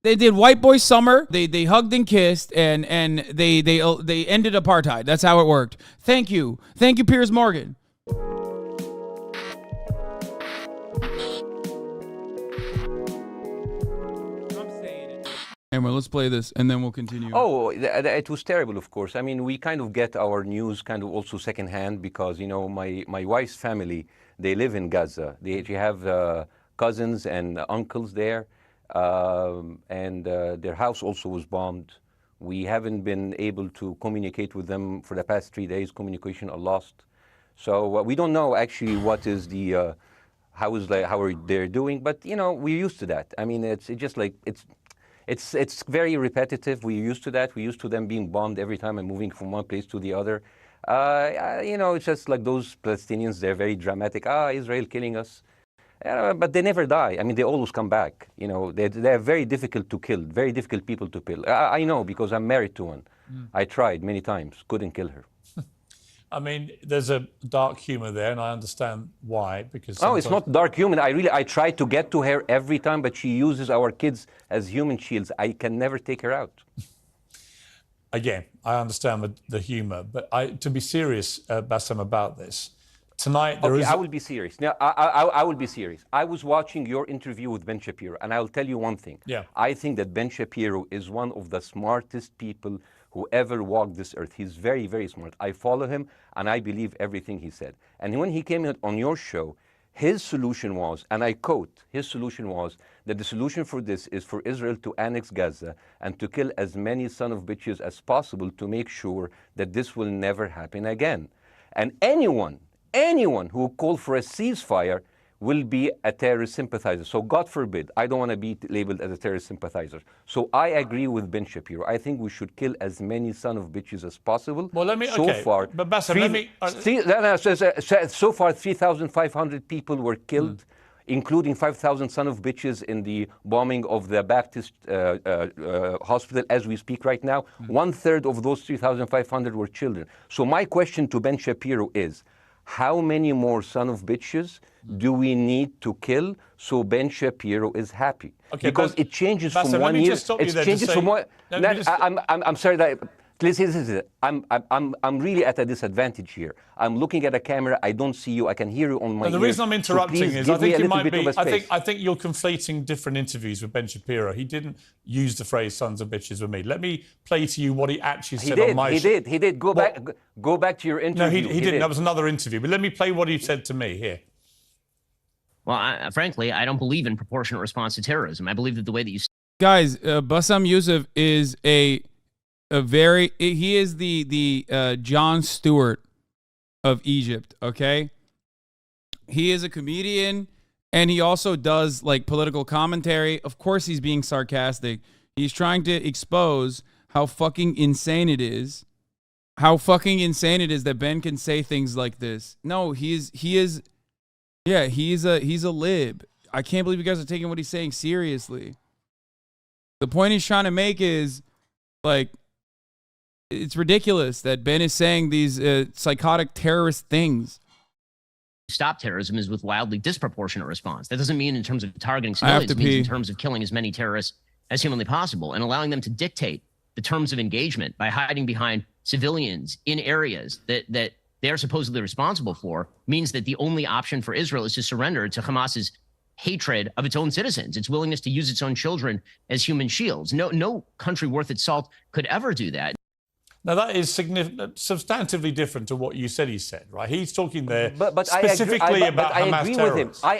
They did White Boy Summer. They hugged and kissed, and they ended apartheid. That's how it worked. Thank you, Piers Morgan. Anyway, let's play this, and then we'll continue. Oh, it was terrible, of course. I mean, we kind of get our news kind of also secondhand because, you know, my wife's family, they live in Gaza. They have cousins and uncles there, and their house also was bombed. We haven't been able to communicate with them for the past 3 days. Communication are lost. So we don't know actually what is the, how are they doing, but, you know, we're used to that. I mean, it's just like, it's very repetitive. We're used to that. We're used to them being bombed every time and moving from one place to the other. You know, it's just like those Palestinians, they're very dramatic. Israel killing us. But they never die. I mean, they always come back. You know, they're very difficult to kill, very difficult people to kill. I know because I'm married to one. I tried many times, couldn't kill her. I mean, there's a dark humor there, and I understand why. Because oh, it's not dark humor. I try to get to her every time, but she uses our kids as human shields. I can never take her out. Again, I understand the humor, but to be serious, Bassem, about this, tonight there is... I will be serious. Now, I will be serious. I was watching your interview with Ben Shapiro, and I'll tell you one thing. Yeah. I think that Ben Shapiro is one of the smartest people who ever walked this earth. He's very, very smart. I follow him, and I believe everything he said. And when he came on your show, his solution was, and I quote, his solution was that the solution for this is for Israel to annex Gaza and to kill as many son of bitches as possible to make sure that this will never happen again. And anyone who called for a ceasefire will be a terrorist sympathizer. So God forbid, I don't want to be labeled as a terrorist sympathizer. So I agree with Ben Shapiro. I think we should kill as many son of bitches as possible. Well, let me, so okay, far, but Bassem, let me... so far, 3,500 people were killed, including 5,000 son of bitches in the bombing of the Baptist hospital as we speak right now. 1/3 of those 3,500 were children. So my question to Ben Shapiro is, how many more son of bitches do we need to kill so Ben Shapiro is happy? Okay, because it changes Bassem, from one year. It changes from one. I'm sorry that. Listen, I'm really at a disadvantage here. I'm looking at a camera. I don't see you. I can hear you on my ear. The reason I'm interrupting so is I think it might be. I think you're conflating different interviews with Ben Shapiro. He didn't use the phrase "sons of bitches" with me. Let me play to you what he actually said on my show. He did. Go back to your interview. No, he didn't. That was another interview. But let me play what he said to me here. Well, frankly, I don't believe in proportionate response to terrorism. I believe that the way that you... Guys, Bassem Youssef is he is the Jon Stewart of Egypt, okay? He is a comedian, and he also does, like, political commentary. Of course he's being sarcastic. He's trying to expose how fucking insane it is. How fucking insane it is that Ben can say things like this. No, he's a lib. I can't believe you guys are taking what he's saying seriously. The point he's trying to make is, like, it's ridiculous that Ben is saying these psychotic terrorist things. Stop terrorism is with wildly disproportionate response. That doesn't mean in terms of targeting civilians. It means in terms of killing as many terrorists as humanly possible and allowing them to dictate the terms of engagement by hiding behind civilians in areas that they are supposedly responsible for means that the only option for Israel is to surrender to Hamas's hatred of its own citizens, its willingness to use its own children as human shields. No country worth its salt could ever do that. Now, that is substantively different to what you said he said, right? He's talking there specifically about Hamas terrorists. I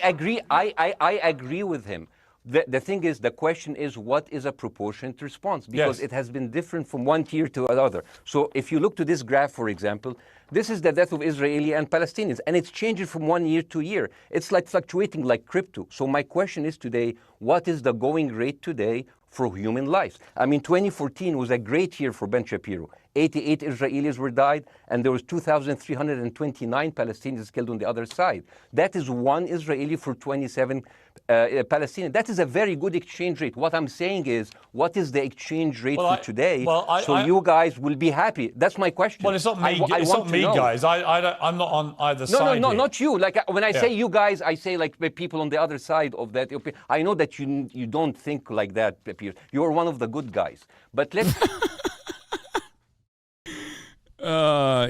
agree with him. The thing is, the question is, what is a proportionate response? Because it has been different from one tier to another. So if you look to this graph, for example, this is the death of Israeli and Palestinians, and it's changing from one year to year. It's like fluctuating like crypto. So my question is today, what is the going rate today for human lives? I mean, 2014 was a great year for Ben Shapiro. 88 Israelis were died, and there was 2,329 Palestinians killed on the other side. That is one Israeli for 27 Palestinians. That is a very good exchange rate. What I'm saying is, what is the exchange rate for today? You guys will be happy. That's my question. Well, it's not me, guys. I'm not on either side. No, not you. Like when I say you guys, I say like the people on the other side of that. I know that you don't think like that, Piers. You're one of the good guys. But let's...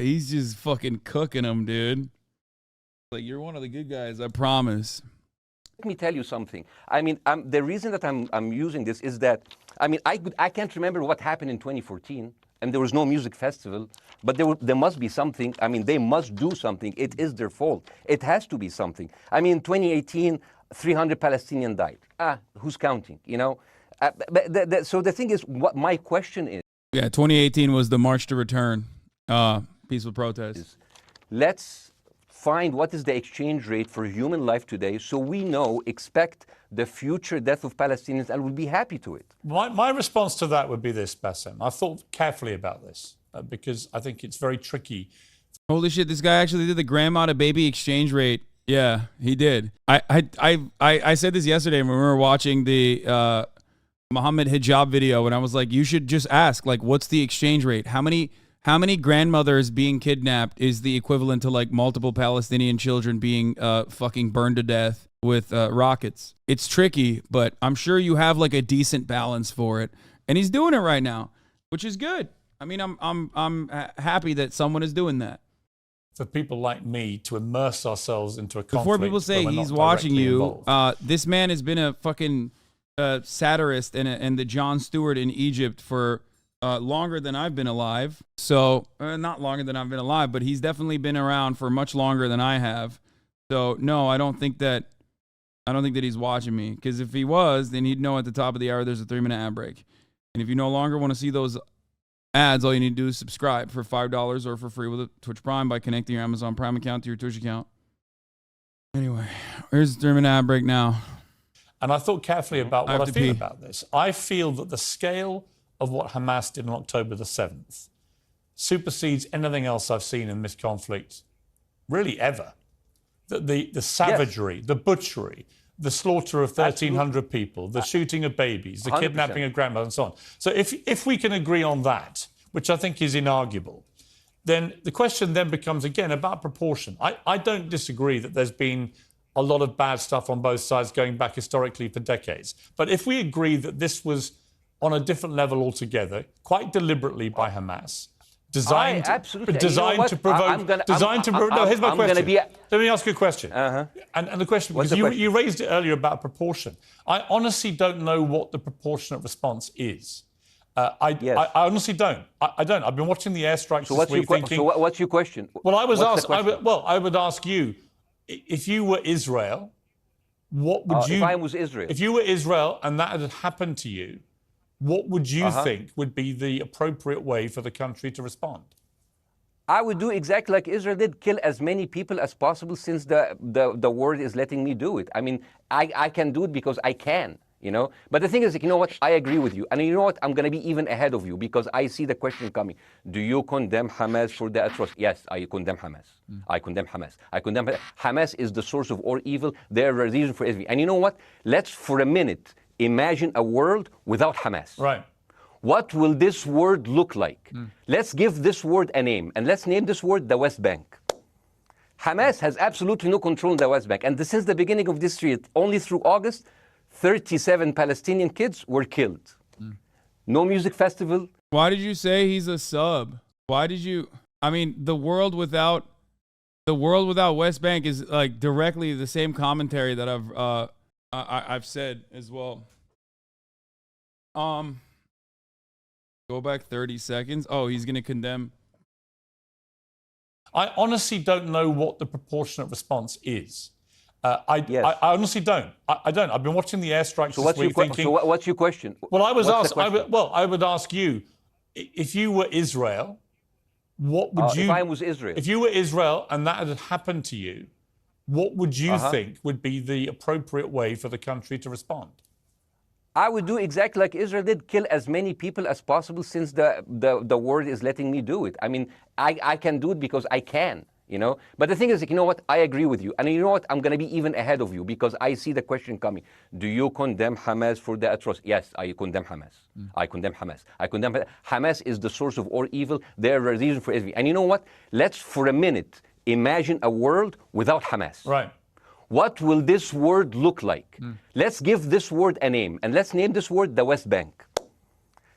He's just fucking cooking them, dude. Like, you're one of the good guys, I promise. Let me tell you something. I mean, the reason that I'm using this is that, I mean, I can't remember what happened in 2014, and there was no music festival, but there must be something. I mean, they must do something. It is their fault. It has to be something. I mean, 2018, 300 Palestinians died. Who's counting, you know? So the thing is, what my question is... Yeah, 2018 was the March to Return, peaceful protest. Let's find what is the exchange rate for human life today so we know, expect the future death of Palestinians and we'll be happy to it. My response to that would be this, Bassem. I've thought carefully about this because I think it's very tricky. Holy shit, this guy actually did the grandma to baby exchange rate. Yeah, he did. I said this yesterday when we were watching the Muhammad hijab video, and I was like, you should just ask, like, what's the exchange rate? How many grandmothers being kidnapped is the equivalent to like multiple Palestinian children being fucking burned to death with rockets? It's tricky, but I'm sure you have like a decent balance for it, and he's doing it right now, which is good. I mean, I'm happy that someone is doing that. For people like me to immerse ourselves into a conflict. Before people say he's watching you, this man has been a fucking satirist and the Jon Stewart in Egypt for longer than I've been alive. So not longer than I've been alive, but he's definitely been around for much longer than I have. So no, I don't think that he's watching me, because if he was, then he'd know at the top of the hour there's a 3-minute ad break. And if you no longer want to see those ads, all you need to do is subscribe for $5 or for free with a Twitch Prime by connecting your Amazon Prime account to your Twitch account. Anyway, here's the 3-minute ad break now. And I thought carefully about what I feel about this. I feel that the scale of what Hamas did on October the 7th supersedes anything else I've seen in this conflict, really ever. The savagery, the butchery, the slaughter of 1,300 people, the shooting of babies, the 100%. Kidnapping of grandmothers, and so on. So if we can agree on that, which I think is inarguable, then the question then becomes, again, about proportion. I don't disagree that there's been a lot of bad stuff on both sides going back historically for decades. But if we agree that this was on a different level altogether, quite deliberately by Hamas, designed to provoke... No, here's my question. Let me ask you a question. And the question, because you raised it earlier about proportion. I honestly don't know what the proportionate response is. I honestly don't. I don't. I've been watching the airstrikes this week thinking... So what's your question? Well, I would ask you, if you were Israel, what would you... If I was Israel. If you were Israel and that had happened to you, what would you think would be the appropriate way for the country to respond? I would do exactly like Israel did, kill as many people as possible, since the world is letting me do it. I mean, I can do it because I can, you know? But the thing is, you know what? I agree with you. And you know what? I'm going to be even ahead of you, because I see the question coming. Do you condemn Hamas for the atrocity? Yes, I condemn Hamas. I condemn Hamas. Hamas is the source of all evil. They're a reason for everything. And you know what? Let's, for a minute, imagine a world without Hamas. Right. What will this word look like? Let's give this word a name, and let's name this word the West Bank. Hamas has absolutely no control in the West Bank. And since the beginning of this year, only through August, 37 Palestinian kids were killed. No music festival. Why did you say he's a sub? Why did you... I mean, the world without West Bank is like directly the same commentary that I've said as well. Go back 30 seconds. Oh, he's going to condemn. I honestly don't know what the proportionate response is. I honestly don't. I don't. I've been watching the airstrikes this week thinking... So what's your question? Well, I would ask you, if you were Israel, what would you... If I was Israel. If you were Israel and that had happened to you, what would you think would be the appropriate way for the country to respond? I would do exactly like Israel did, kill as many people as possible, since the world is letting me do it. I mean, I can do it because I can, you know? But the thing is, you know what? I agree with you. And you know what? I'm going to be even ahead of you, because I see the question coming. Do you condemn Hamas for the atrocity? Yes, I condemn Hamas. I condemn Hamas. Hamas is the source of all evil. They're a reason for everything. And you know what? Let's, for a minute, imagine a world without Hamas. Right. What will this word look like? Let's give this word a name, and let's name this word the West Bank.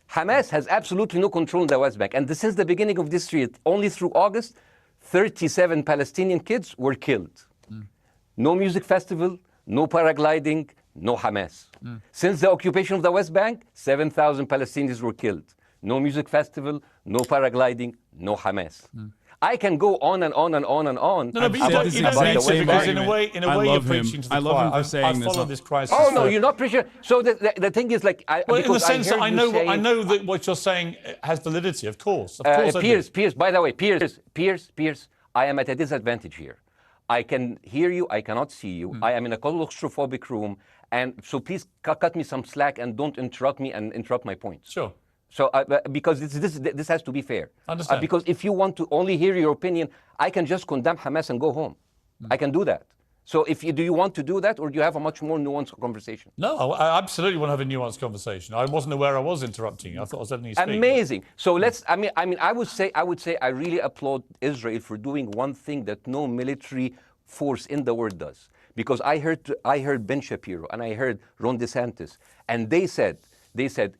Hamas has absolutely no control in the West Bank, and since the beginning of this year, only through August, 37 Palestinian kids were killed. No music festival, no paragliding, no Hamas. Since the occupation of the West Bank, 7,000 Palestinians were killed. No music festival, no paragliding, no Hamas. I can go on and on and on and on. No, but you don't need to, because in a way you're preaching to the choir. him for saying I follow this crisis. Oh, no, you're not preaching. So the thing is, like, well, in the sense that I know that what you're saying has validity, of course. Piers, by the way, Piers, I am at a disadvantage here. I can hear you, I cannot see you. I am in a claustrophobic room, and so please cut me some slack and don't interrupt me and interrupt my points. Sure. So, because this has to be fair. Understand. Because if you want to only hear your opinion, I can just condemn Hamas and go home. I can do that. So, do you want to do that, or do you have a much more nuanced conversation? No, I absolutely want to have a nuanced conversation. I wasn't aware I was interrupting you. I thought I was letting you speak. Amazing. So let's. I mean, I would say I really applaud Israel for doing one thing that no military force in the world does. Because I heard Ben Shapiro and I heard Ron DeSantis, and they said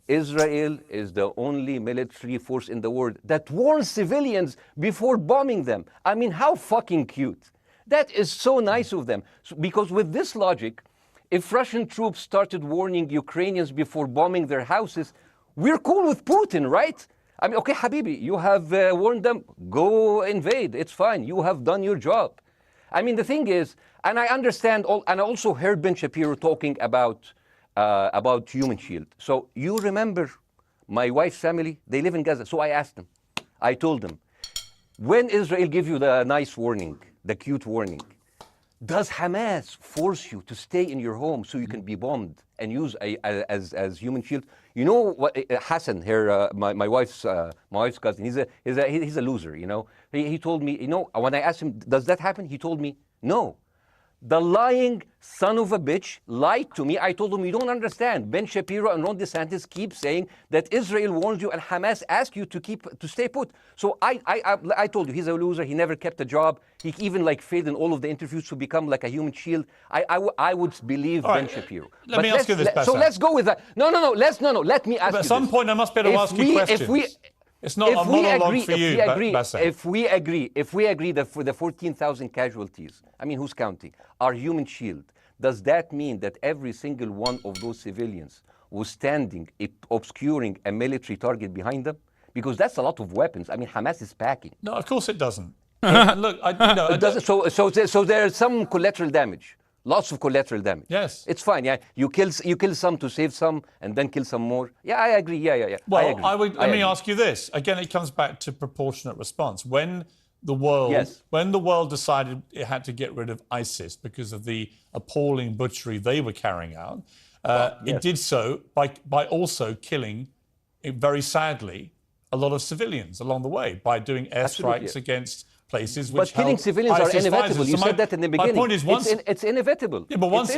Israel is the only military force in the world that warns civilians before bombing them. I mean, how fucking cute. That is so nice of them. Because with this logic, if Russian troops started warning Ukrainians before bombing their houses, we're cool with Putin, right? I mean, okay, Habibi, you have warned them, go invade. It's fine. You have done your job. I mean, the thing is, and I understand, and I also heard Ben Shapiro talking about Human Shield. So you remember my wife's family, they live in Gaza. So I asked them, I told them, when Israel give you the nice warning, the cute warning, does Hamas force you to stay in your home so you can be bombed and use as Human Shield? You know what, Hassan here, my wife's cousin, he's a loser, you know. He told me, you know, when I asked him, does that happen? He told me, no. The lying son of a bitch lied to me. I told him, you don't understand. Ben Shapiro and Ron DeSantis keep saying that Israel warns you and Hamas asks you to stay put. So I told you, he's a loser. He never kept a job. He even failed in all of the interviews to become like a human shield. I would believe Ben Shapiro. Let me ask you this, Bassem. So let's go with that. No. Let me ask you At some point, I must be able to ask you questions. It's not a monologue for you, Bassem. If we agree that for the 14,000 casualties, I mean, who's counting, are Human Shield, does that mean that every single one of those civilians was standing, obscuring a military target behind them? Because that's a lot of weapons. I mean, Hamas is packing. No, of course it doesn't. Look, it doesn't. So there's some collateral damage. Lots of collateral damage. Yes. It's fine. Yeah. You kill some to save some and then kill some more. Yeah, I agree. Yeah. Well, let me ask you this. Again, it comes back to proportionate response. When the world decided it had to get rid of ISIS because of the appalling butchery they were carrying out, it did so by also killing, very sadly, a lot of civilians along the way by doing airstrikes against places which but killing civilians are inevitable. You said that in the beginning. My point is, it's inevitable. Yeah, but once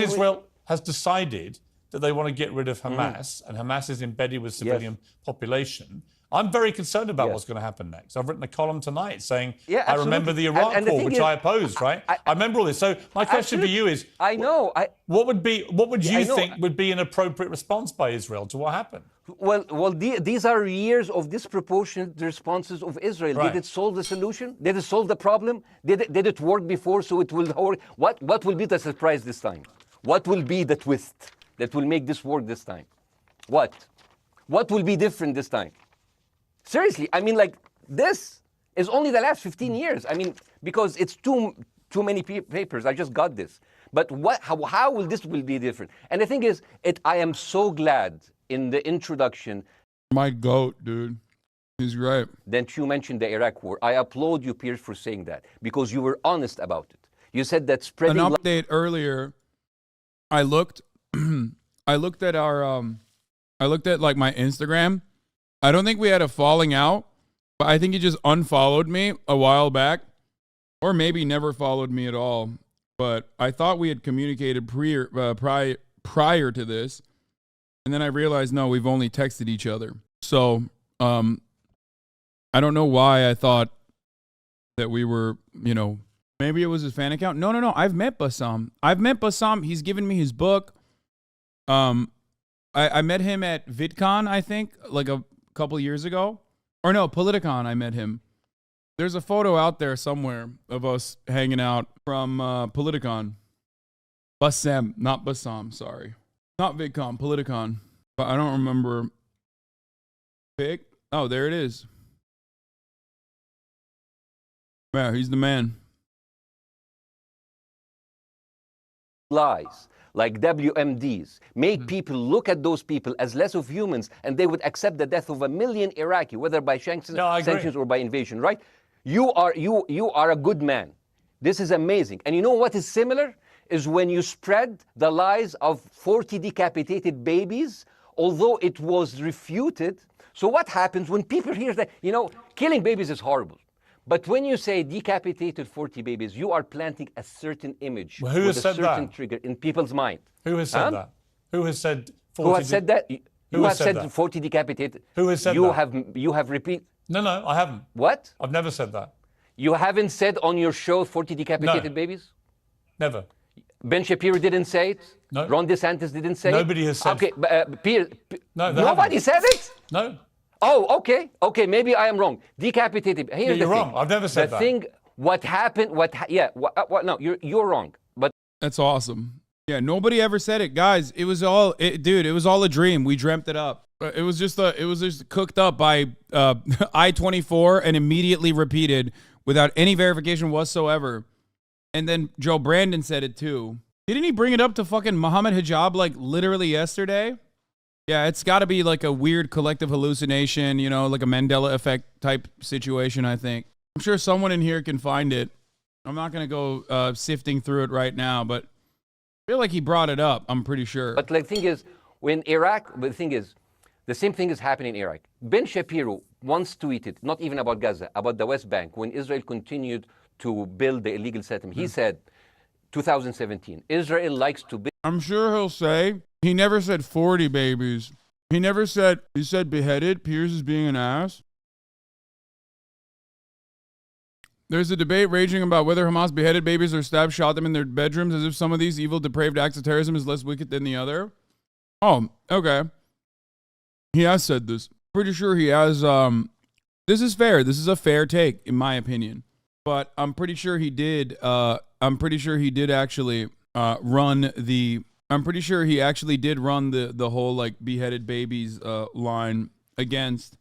Israel has decided that they want to get rid of Hamas, and Hamas is embedded with civilian population, I'm very concerned about what's going to happen next. I've written a column tonight saying, I remember the Iraq War, which I opposed, right? I remember all this. So my question for you is, what would you think would be an appropriate response by Israel to what happened? Well, these are years of disproportionate responses of Israel. Right. Did it solve the solution? Did it solve the problem? Did it work before, so it will work? What will be the surprise this time? What will be the twist that will make this work this time? What will be different this time? Seriously, I mean, this is only the last 15 years. I mean, because it's too many papers. I just got this. But how will this be different? And the thing is, I am so glad in the introduction. My goat, dude. He's right. Then you mentioned the Iraq War. I applaud you, Piers, for saying that because you were honest about it. You said that spreading an update earlier. I looked at my Instagram. I don't think we had a falling out, but I think he just unfollowed me a while back, or maybe never followed me at all. But I thought we had communicated prior to this. And then I realized, no, we've only texted each other. So I don't know why I thought that we were, Maybe it was his fan account. No. I've met Bassem. He's given me his book. I met him at VidCon, I think, like a couple years ago. Or no, Politicon, I met him. There's a photo out there somewhere of us hanging out from Politicon. Bassem, not Bassam, sorry. Not VidCon, Politicon. But I don't remember. Pick? Oh, there it is. Yeah, he's the man. Lies like WMDs make people look at those people as less of humans, and they would accept the death of 1 million Iraqi, whether by sanctions or by invasion, right? You are a good man. This is amazing. And you know what is similar? Is when you spread the lies of 40 decapitated babies, although it was refuted. So what happens when people hear that, killing babies is horrible. But when you say decapitated 40 babies, you are planting a certain image who has said certain that? Trigger in people's mind. Who has said that? Who has said 40? Who has said that? Who has said 40 decapitated. Who has said that? You have repeated. No, I haven't. What? I've never said that. You haven't said on your show 40 decapitated babies? Never. Ben Shapiro didn't say it? No. Ron DeSantis didn't say Nobody it? has said Okay, Piers, No, nobody said it? No. Oh, okay. Okay, maybe I am wrong. Decapitated. Here's you're the thing. wrong. I've never said that. The thing, what happened, no, you're wrong. But That's awesome. Yeah, nobody ever said it, guys. It was all, dude. It was all a dream. We dreamt it up. It was just cooked up by I-24 and immediately repeated without any verification whatsoever. And then Joe Brandon said it too. Didn't he bring it up to fucking Mohammed Hijab like literally yesterday? Yeah, it's got to be like a weird collective hallucination, like a Mandela effect type situation, I think. I'm sure someone in here can find it. I'm not going to go sifting through it right now, but I feel like he brought it up, I'm pretty sure. But the thing is, the same thing is happening in Iraq. Ben Shapiro once tweeted, not even about Gaza, about the West Bank, when Israel continued to build the illegal settlement. He said, 2017, Israel likes to build. I'm sure he'll say, he never said 40 babies. He said beheaded. Piers is being an ass. There's a debate raging about whether Hamas beheaded babies or shot them in their bedrooms, as if some of these evil, depraved acts of terrorism is less wicked than the other. Oh, okay. He has said this. Pretty sure he has. This is fair. This is a fair take, in my opinion. But I'm pretty sure he did. I'm pretty sure he did actually run the. I'm pretty sure he actually did run the whole like beheaded babies line against.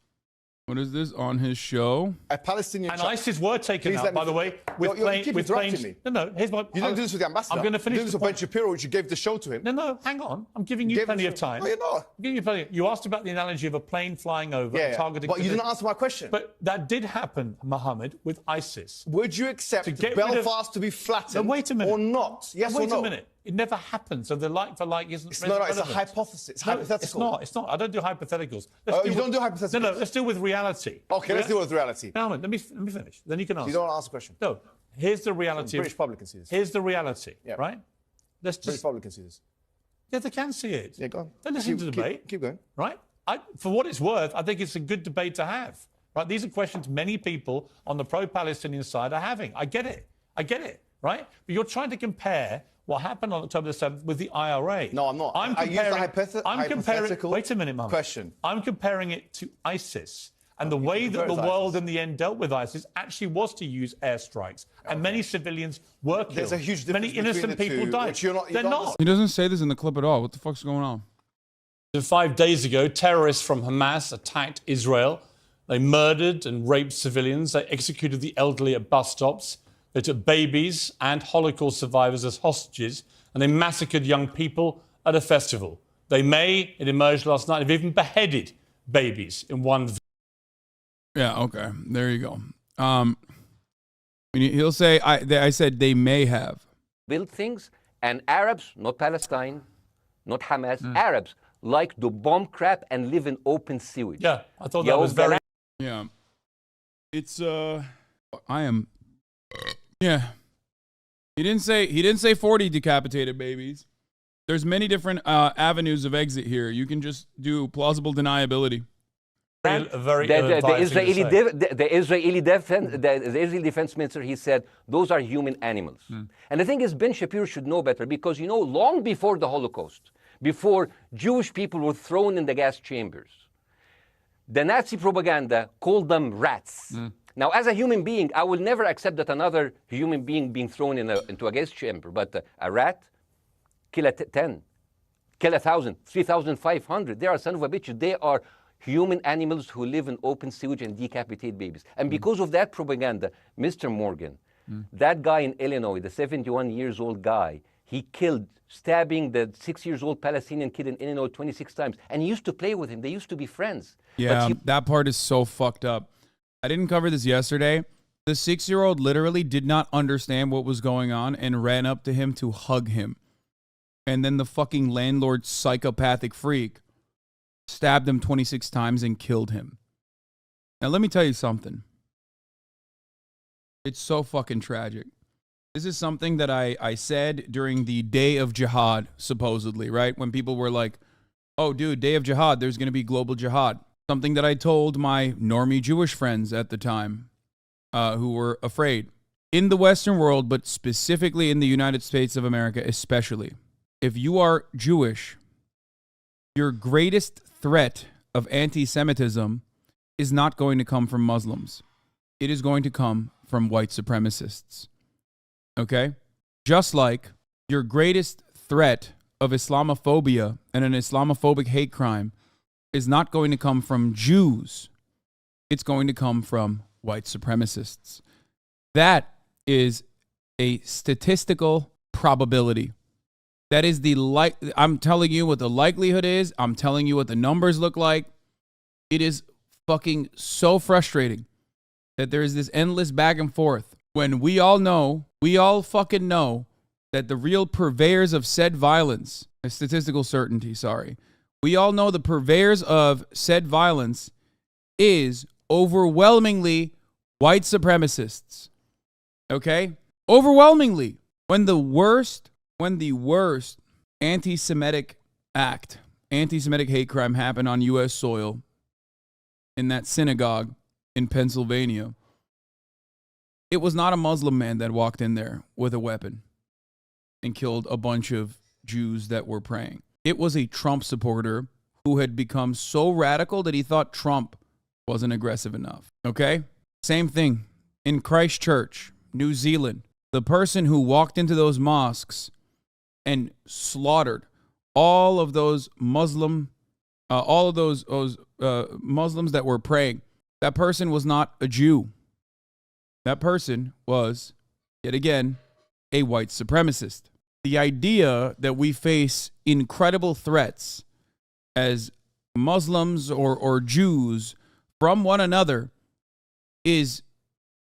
What is this on his show? A Palestinian. And ISIS were taken out, by the way, with planes. No, here's what. You don't do this with the ambassador. I'm going to finish. You do this with Ben Shapiro, which you gave the show to him. No, hang on. I'm giving you plenty of time. No, you're not. I'm giving you plenty. You asked about the analogy of a plane flying over and targeting. But you didn't answer my question. But that did happen, Mohammed, with ISIS. Would you accept Belfast to be flattened? No, wait a minute. Or not? Yes or no? Wait a minute. It never happened. So the like for like isn't. It's not. It's a hypothesis. It's hypothetical. It's not. I don't do hypotheticals. You don't do hypotheticals. No. Let's deal with reality. Okay, let's deal with reality. Now, let me finish. Then you can answer. You don't answer the question. No. Here's the reality. British public can see this. Here's the reality. Yeah. Right. British public can see this. Yeah, they can see it. Yeah, go on. They listen to the debate. Keep going. Right. For what it's worth, I think it's a good debate to have. Right. These are questions many people on the pro-Palestinian side are having. I get it. Right. But you're trying to compare what happened on October the 7th with the IRA. No, I'm not. I'm hypothetical wait a minute, Mum. question. I'm comparing it to ISIS. And the way that the world in the end dealt with ISIS actually was to use airstrikes. And many civilians were killed. There's a huge difference. Many innocent people died. They're not. He doesn't say this in the clip at all. What the fuck's going on? 5 days ago, terrorists from Hamas attacked Israel. They murdered and raped civilians. They executed the elderly at bus stops. They took babies and Holocaust survivors as hostages, and they massacred young people at a festival. It emerged last night, have even beheaded babies in one. Yeah, okay. There you go. He'll say, I said they may have. Build things, and Arabs, not Palestine, not Hamas, Arabs like to bomb crap and live in open sewage. Yeah, I thought that was very... Yeah. It's, Yeah. He didn't say 40 decapitated babies. There's many different avenues of exit here. You can just do plausible deniability. The Israeli defense minister, he said, those are human animals. And the thing is, Ben Shapiro should know better because, you know, long before the Holocaust, before Jewish people were thrown in the gas chambers, the Nazi propaganda called them rats. Now, as a human being, I will never accept that another human being being thrown into a gas chamber, but a rat, kill 10, kill 1,000, 3,500. They are son of a bitch. They are human animals who live in open sewage and decapitate babies. And because of that propaganda, Mr. Morgan, that guy in Illinois, the 71 years old guy, he killed, stabbing the 6-year-old Palestinian kid in Illinois 26 times. And he used to play with him. They used to be friends. Yeah, that part is so fucked up. I didn't cover this yesterday. The 6-year-old literally did not understand what was going on and ran up to him to hug him. And then the fucking landlord psychopathic freak stabbed him 26 times and killed him. Now, let me tell you something. It's so fucking tragic. This is something that I said during the day of jihad, supposedly, right? When people were like, oh, dude, day of jihad, there's going to be global jihad. Something that I told my normie Jewish friends at the time who were afraid. In the Western world, but specifically in the United States of America especially, if you are Jewish, your greatest threat of anti-Semitism is not going to come from Muslims. It is going to come from white supremacists. Okay? Just like your greatest threat of Islamophobia and an Islamophobic hate crime is not going to come from Jews. It's going to come from white supremacists. That is a statistical probability. That is I'm telling you what the likelihood is. I'm telling you what the numbers look like. It is fucking so frustrating that there is this endless back and forth when we all fucking know that the real purveyors of said violence, a statistical certainty, sorry. We all know the purveyors of said violence is overwhelmingly white supremacists. Okay? Overwhelmingly. When the worst anti-Semitic act, anti-Semitic hate crime happened on U.S. soil in that synagogue in Pennsylvania, it was not a Muslim man that walked in there with a weapon and killed a bunch of Jews that were praying. It was a Trump supporter who had become so radical that he thought Trump wasn't aggressive enough. Okay? Same thing in Christchurch, New Zealand. The person who walked into those mosques and slaughtered all of those Muslims that were praying, that person was not a Jew. That person was, yet again, a white supremacist. The idea that we face incredible threats as Muslims or Jews from one another is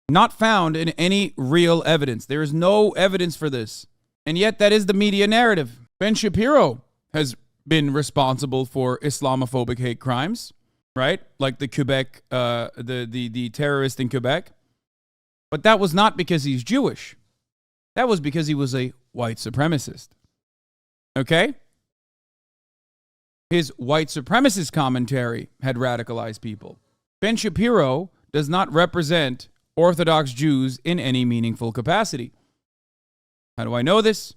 not found in any real evidence. There is no evidence for this. And yet that is the media narrative. Ben Shapiro has been responsible for Islamophobic hate crimes, right? Like the Quebec, the terrorist in Quebec. But that was not because he's Jewish. That was because he was a white supremacist. Okay? His white supremacist commentary had radicalized people. Ben Shapiro does not represent Orthodox Jews in any meaningful capacity. How do I know this?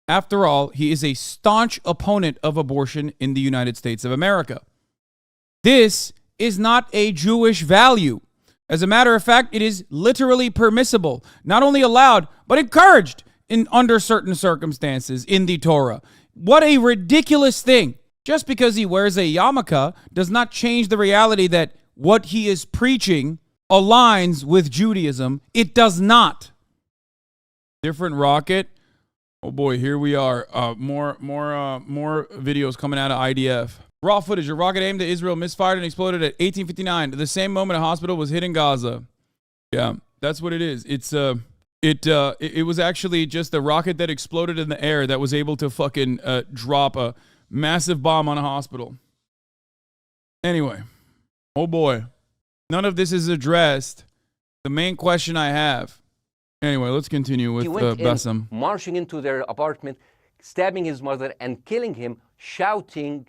After all, he is a staunch opponent of abortion in the United States of America. This is not a Jewish value. As a matter of fact, it is literally permissible, not only allowed, but encouraged under certain circumstances in the Torah. What a ridiculous thing. Just because he wears a yarmulke does not change the reality that what he is preaching aligns with Judaism. It does not. Different rocket. Oh boy, here we are. More videos coming out of IDF. Raw footage. A rocket aimed at Israel misfired and exploded at 18:59. At the same moment, a hospital was hit in Gaza. Yeah, that's what it is. It was actually just a rocket that exploded in the air that was able to fucking drop a massive bomb on a hospital. Anyway, oh boy, none of this is addressed. The main question I have. Anyway, let's continue with Bassem. Marching into their apartment, stabbing his mother and killing him, shouting,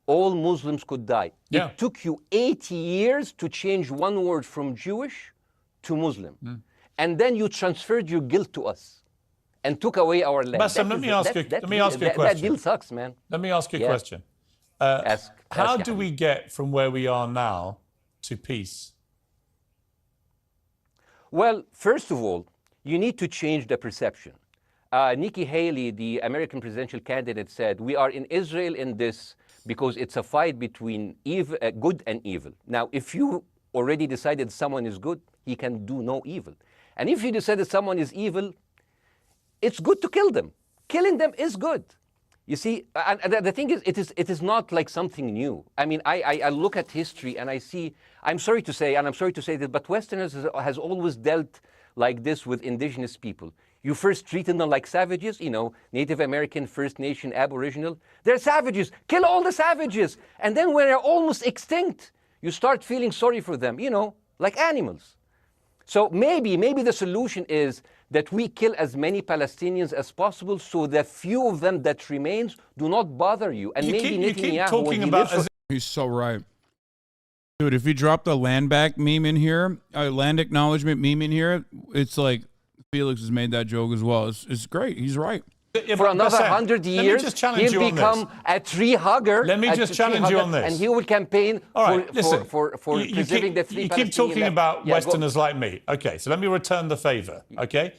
all Muslims could die. Yeah. It took you 80 years to change one word from Jewish to Muslim. And then you transferred your guilt to us and took away our land. Bassem, let me ask you a question. That deal sucks, man. Let me ask you a question. How do we get from where we are now to peace? Well, first of all, you need to change the perception. Nikki Haley, the American presidential candidate, said, we are in Israel in this because it's a fight between good and evil. Now, if you already decided someone is good, he can do no evil. And if you decided someone is evil, it's good to kill them. Killing them is good. You see, and the thing is, it is not like something new. I mean, I look at history and I see, I'm sorry to say this, but Westerners has always dealt like this with indigenous people. You first treated them like savages, you know, Native American, First Nation, Aboriginal. They're savages. Kill all the savages. And then when they're almost extinct, you start feeling sorry for them, you know, like animals. So maybe the solution is that we kill as many Palestinians as possible so the few of them that remains do not bother you. And you keep talking about... He's so right. Dude, if you drop the land back meme in here, land acknowledgement meme in here, it's like Felix has made that joke as well. It's great. He's right. Yeah, for another 100 years, he'll become a tree hugger. Let me just challenge you on this. And he will campaign for preserving the free Palestinian. You keep talking about Westerners like me. Okay, so let me return the favor, okay?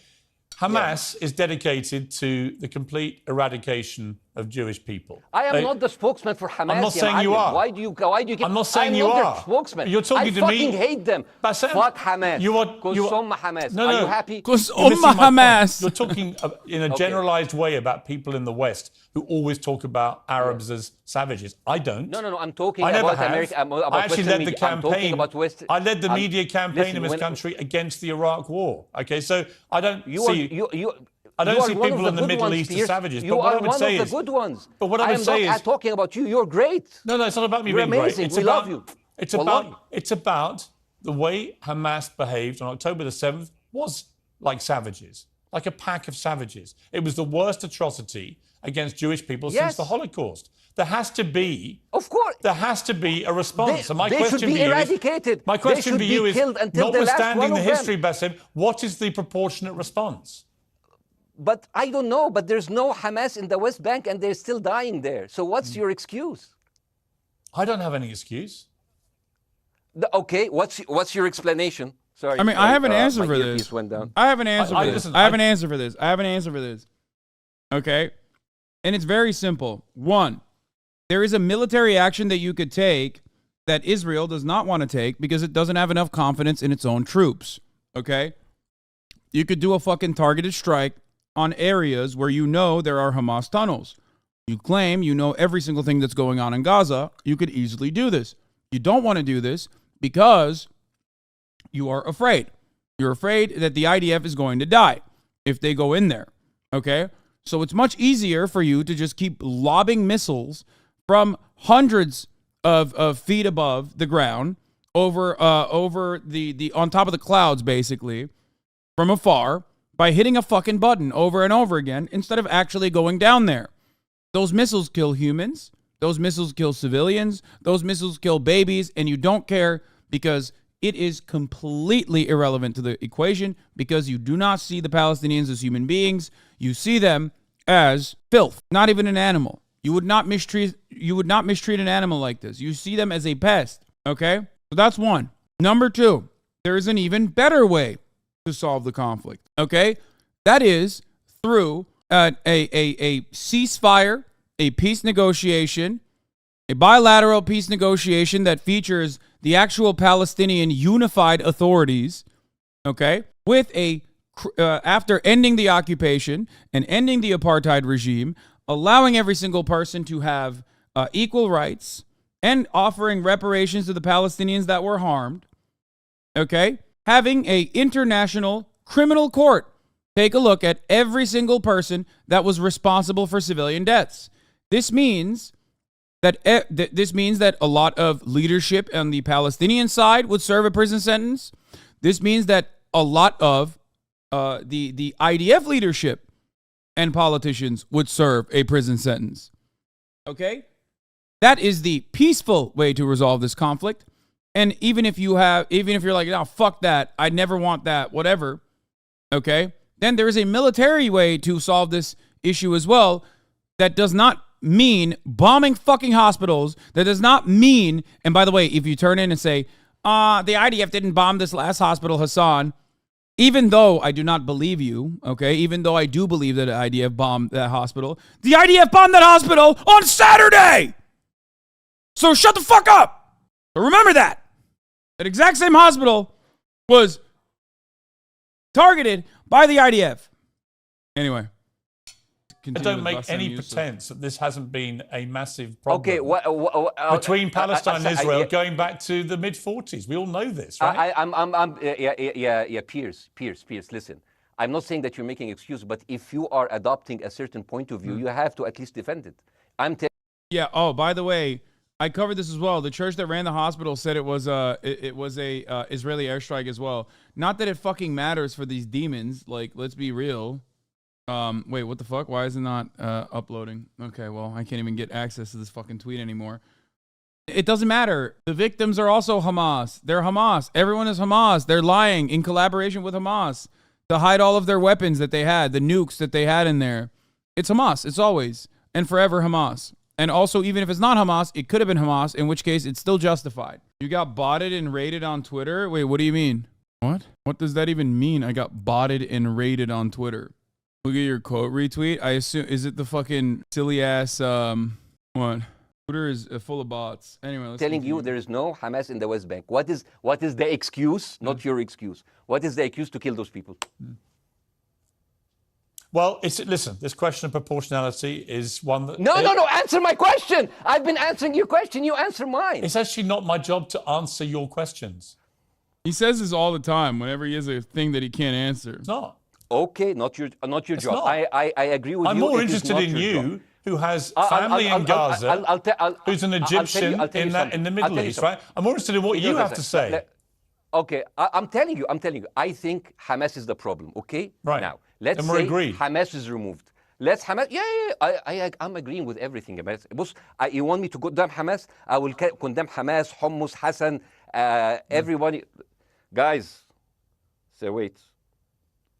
Hamas is dedicated to the complete eradication of Jewish people. I am not the spokesman for Hamas. I'm not saying you are. Why do you keep... I'm not saying you are. I'm not their spokesman. You're talking to me. I fucking hate them. Bassem, fuck Hamas. Hamas. No, are you happy? Because Hamas. You're talking in a generalized way about people in the West who always talk about Arabs as savages. I don't. No. I'm talking about America. I actually led the campaign. I led the media campaign in this listen, country against the Iraq War. Okay, so I don't see... I don't see people in the Middle East as savages. You are one of the good ones. But what I would say is... I'm talking about you. You're great. No, it's not about me being amazing. Great. We love you. It's about the way Hamas behaved on October the 7th was like savages, like a pack of savages. It was the worst atrocity against Jewish people since the Holocaust. There has to be... Of course. There has to be a response. They should be eradicated. My question for you is, notwithstanding the history, Bassem, what is the proportionate response? But I don't know. But there's no Hamas in the West Bank, and they're still dying there. So what's your excuse? I don't have any excuse. Okay, what's your explanation? Sorry. I mean, I have an answer for this. I have an answer for this. I have an answer for this. Okay? And it's very simple. One, there is a military action that you could take that Israel does not want to take because it doesn't have enough confidence in its own troops. Okay? You could do a fucking targeted strike on areas where you know there are Hamas tunnels. You claim you know every single thing that's going on in Gaza. You could easily do this. You don't want to do this because you are afraid. You're afraid that the IDF is going to die if they go in there. Okay? So it's much easier for you to just keep lobbing missiles from hundreds of feet above the ground over the on top of the clouds, basically, from afar, by hitting a fucking button over and over again instead of actually going down there. Those missiles kill humans. Those missiles kill civilians. Those missiles kill babies. And you don't care because it is completely irrelevant to the equation because you do not see the Palestinians as human beings. You see them as filth, not even an animal. You would not mistreat an animal like this. You see them as a pest. Okay? So that's one. Number two, there is an even better way to solve the conflict. Okay? That is through a ceasefire, a peace negotiation, a bilateral peace negotiation that features the actual Palestinian unified authorities, okay, with after ending the occupation and ending the apartheid regime, allowing every single person to have equal rights and offering reparations to the Palestinians that were harmed, okay, having an international criminal court take a look at every single person that was responsible for civilian deaths. This means that a lot of leadership on the Palestinian side would serve a prison sentence. This means that a lot of the IDF leadership and politicians would serve a prison sentence. Okay? That is the peaceful way to resolve this conflict. And even if you're like, no, fuck that, I never want that, whatever, okay, then there is a military way to solve this issue as well. That does not mean bombing fucking hospitals. That does not mean, and by the way, if you turn in and say, the IDF didn't bomb this last hospital, Hassan, even though I do not believe you, okay, even though I do believe that the IDF bombed that hospital, the IDF bombed that hospital on Saturday! So shut the fuck up! But remember that. That exact same hospital was targeted by the IDF. Anyway. I don't make any pretense that this hasn't been a massive problem. Okay, between Palestine and Israel going back to the mid-40s. We all know this, right? Piers, listen. I'm not saying that you're making excuses, but if you are adopting a certain point of view, you have to at least defend it. Yeah, oh, by the way, I covered this as well. The church that ran the hospital said it was a Israeli airstrike as well. Not that it fucking matters for these demons. Like, let's be real. Wait, what the fuck? Why is it not uploading? Okay, well, I can't even get access to this fucking tweet anymore. It doesn't matter. The victims are also Hamas. They're Hamas. Everyone is Hamas. They're lying in collaboration with Hamas to hide all of their weapons that they had, the nukes that they had in there. It's Hamas. It's always and forever Hamas. And also, even if it's not Hamas, it could have been Hamas, in which case it's still justified. You got botted and raided on Twitter? Wait, what do you mean? What? What does that even mean? I got botted and raided on Twitter. Look at your quote retweet. I assume, is it the fucking silly ass, what? Twitter is full of bots. Anyway, let's telling continue. you there is no Hamas in the West Bank. What is the excuse? Not your excuse. What is the excuse to kill those people? Well, listen, this question of proportionality is one that... No, answer my question. I've been answering your question. You answer mine. It's actually not my job to answer your questions. He says this all the time whenever he has a thing that he can't answer. It's not. Okay, not your job. Not. I agree with you. I'm more interested in you, who has family in Gaza, who's an Egyptian in the Middle East, right? I'm more interested in what you have to say. Okay, I'm telling you. I think Hamas is the problem, okay? Right. Now, let's say agreed. Hamas is removed. Let's Hamas, I'm agreeing with everything. You want me to condemn Hamas? I will condemn Hamas, Hummus, Hassan, everyone. Guys, so wait.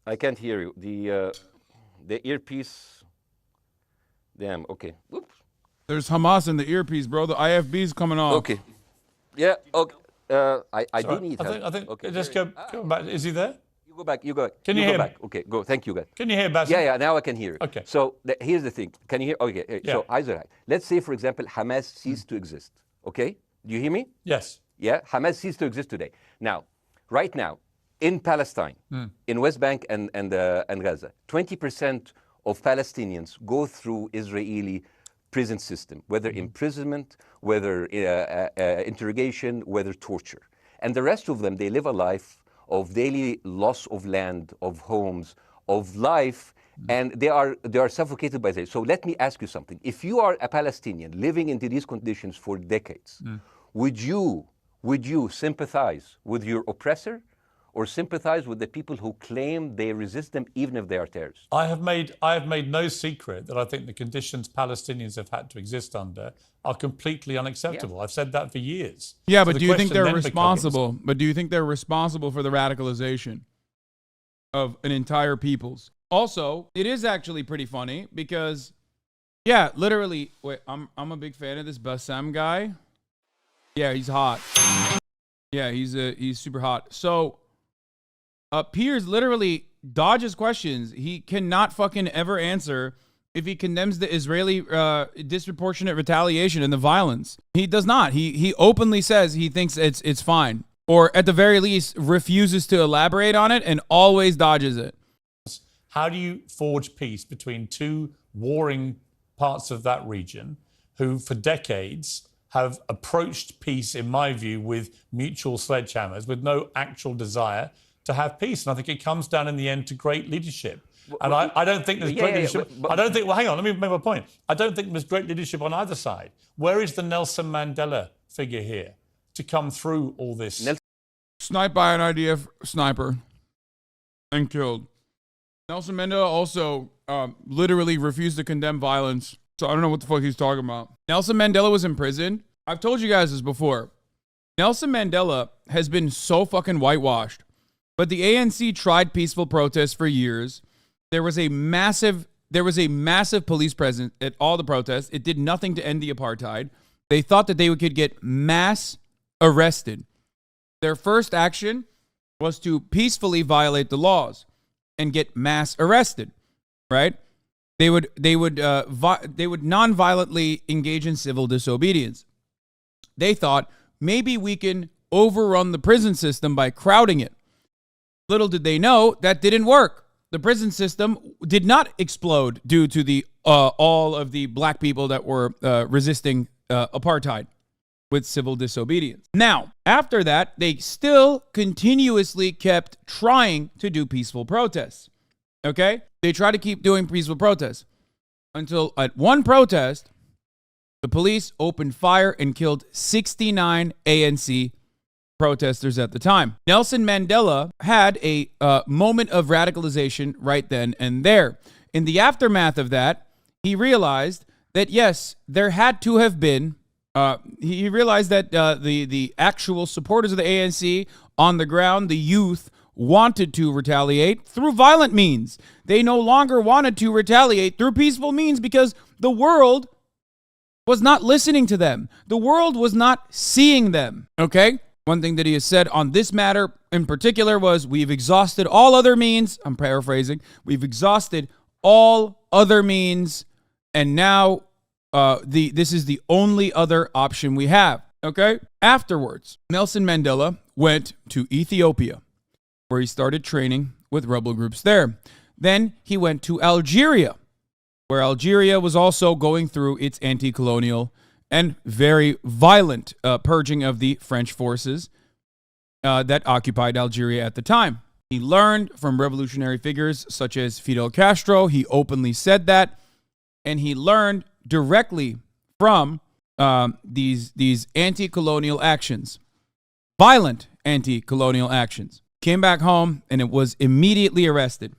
I can't hear you. The earpiece. Damn. Okay. Oops. There's Hamas in the earpiece, bro. The IFB's coming off. Okay. Yeah. Okay. I do need help. I think. Okay. Just go back. Is he there? You go back. Can you hear me? Okay. Go. Thank you, guys. Can you hear Bassem? Yeah. Now I can hear you. Okay. So here's the thing. Can you hear? Okay. Yeah. So Israel. Let's say, for example, Hamas ceased to exist. Okay. Do you hear me? Yes. Yeah. Hamas ceased to exist today. Now, right now, in Palestine, in West Bank and Gaza, 20% of Palestinians go through Israeli prison system, whether imprisonment, whether interrogation, whether torture. And the rest of them, they live a life of daily loss of land, of homes, of life, and they are suffocated by this. So let me ask you something. If you are a Palestinian living into these conditions for decades, would you sympathize with your oppressor, or sympathize with the people who claim they resist them even if they are terrorists? I have made no secret that I think the conditions Palestinians have had to exist under are completely unacceptable. Yeah. I've said that for years. Yeah, but do you think they're responsible? But do you think they're responsible for the radicalization of an entire people's? Also, it is actually pretty funny because, yeah, literally. Wait, I'm a big fan of this Bassem guy. Yeah, he's hot. Yeah, he's super hot. So. Piers literally dodges questions he cannot fucking ever answer if he condemns the Israeli disproportionate retaliation and the violence. He does not. He openly says he thinks it's fine, or at the very least refuses to elaborate on it and always dodges it. How do you forge peace between two warring parts of that region who for decades have approached peace, in my view, with mutual sledgehammers, with no actual desire to have peace? And I think it comes down in the end to great leadership. And I don't think there's great leadership. I don't think, well, hang on, let me make my point. I don't think there's great leadership on either side. Where is the Nelson Mandela figure here to come through all this? Sniped by an IDF sniper and killed. Nelson Mandela also literally refused to condemn violence So I don't know what the fuck he's talking about. Nelson Mandela was in prison. I've told you guys this before. Nelson Mandela has been so fucking whitewashed. But the ANC tried peaceful protests for years. There was a massive police presence at all the protests. It did nothing to end the apartheid. They thought that they could get mass arrested. Their first action was to peacefully violate the laws and get mass arrested, right? They would non-violently engage in civil disobedience. They thought maybe we can overrun the prison system by crowding it. Little did they know that didn't work. The prison system did not explode due to the all of the black people that were resisting apartheid with civil disobedience. Now, after that, they still continuously kept trying to do peaceful protests. Okay? They tried to keep doing peaceful protests until at one protest, the police opened fire and killed 69 ANC protesters at the time. Nelson Mandela had a moment of radicalization right then and there. In the aftermath of that, he realized that, yes, there had to have been, he realized that the actual supporters of the ANC on the ground, the youth, wanted to retaliate through violent means. They no longer wanted to retaliate through peaceful means because the world was not listening to them. The world was not seeing them, okay? One thing that he has said on this matter in particular was, we've exhausted all other means. I'm paraphrasing. We've exhausted all other means, and now this is the only other option we have, okay? Afterwards, Nelson Mandela went to Ethiopia, where he started training with rebel groups there. Then he went to Algeria, where Algeria was also going through its anti-colonial and very violent purging of the French forces that occupied Algeria at the time. He learned from revolutionary figures such as Fidel Castro. He openly said that. And he learned directly from these anti-colonial actions, violent anti-colonial actions. Came back home and it was immediately arrested.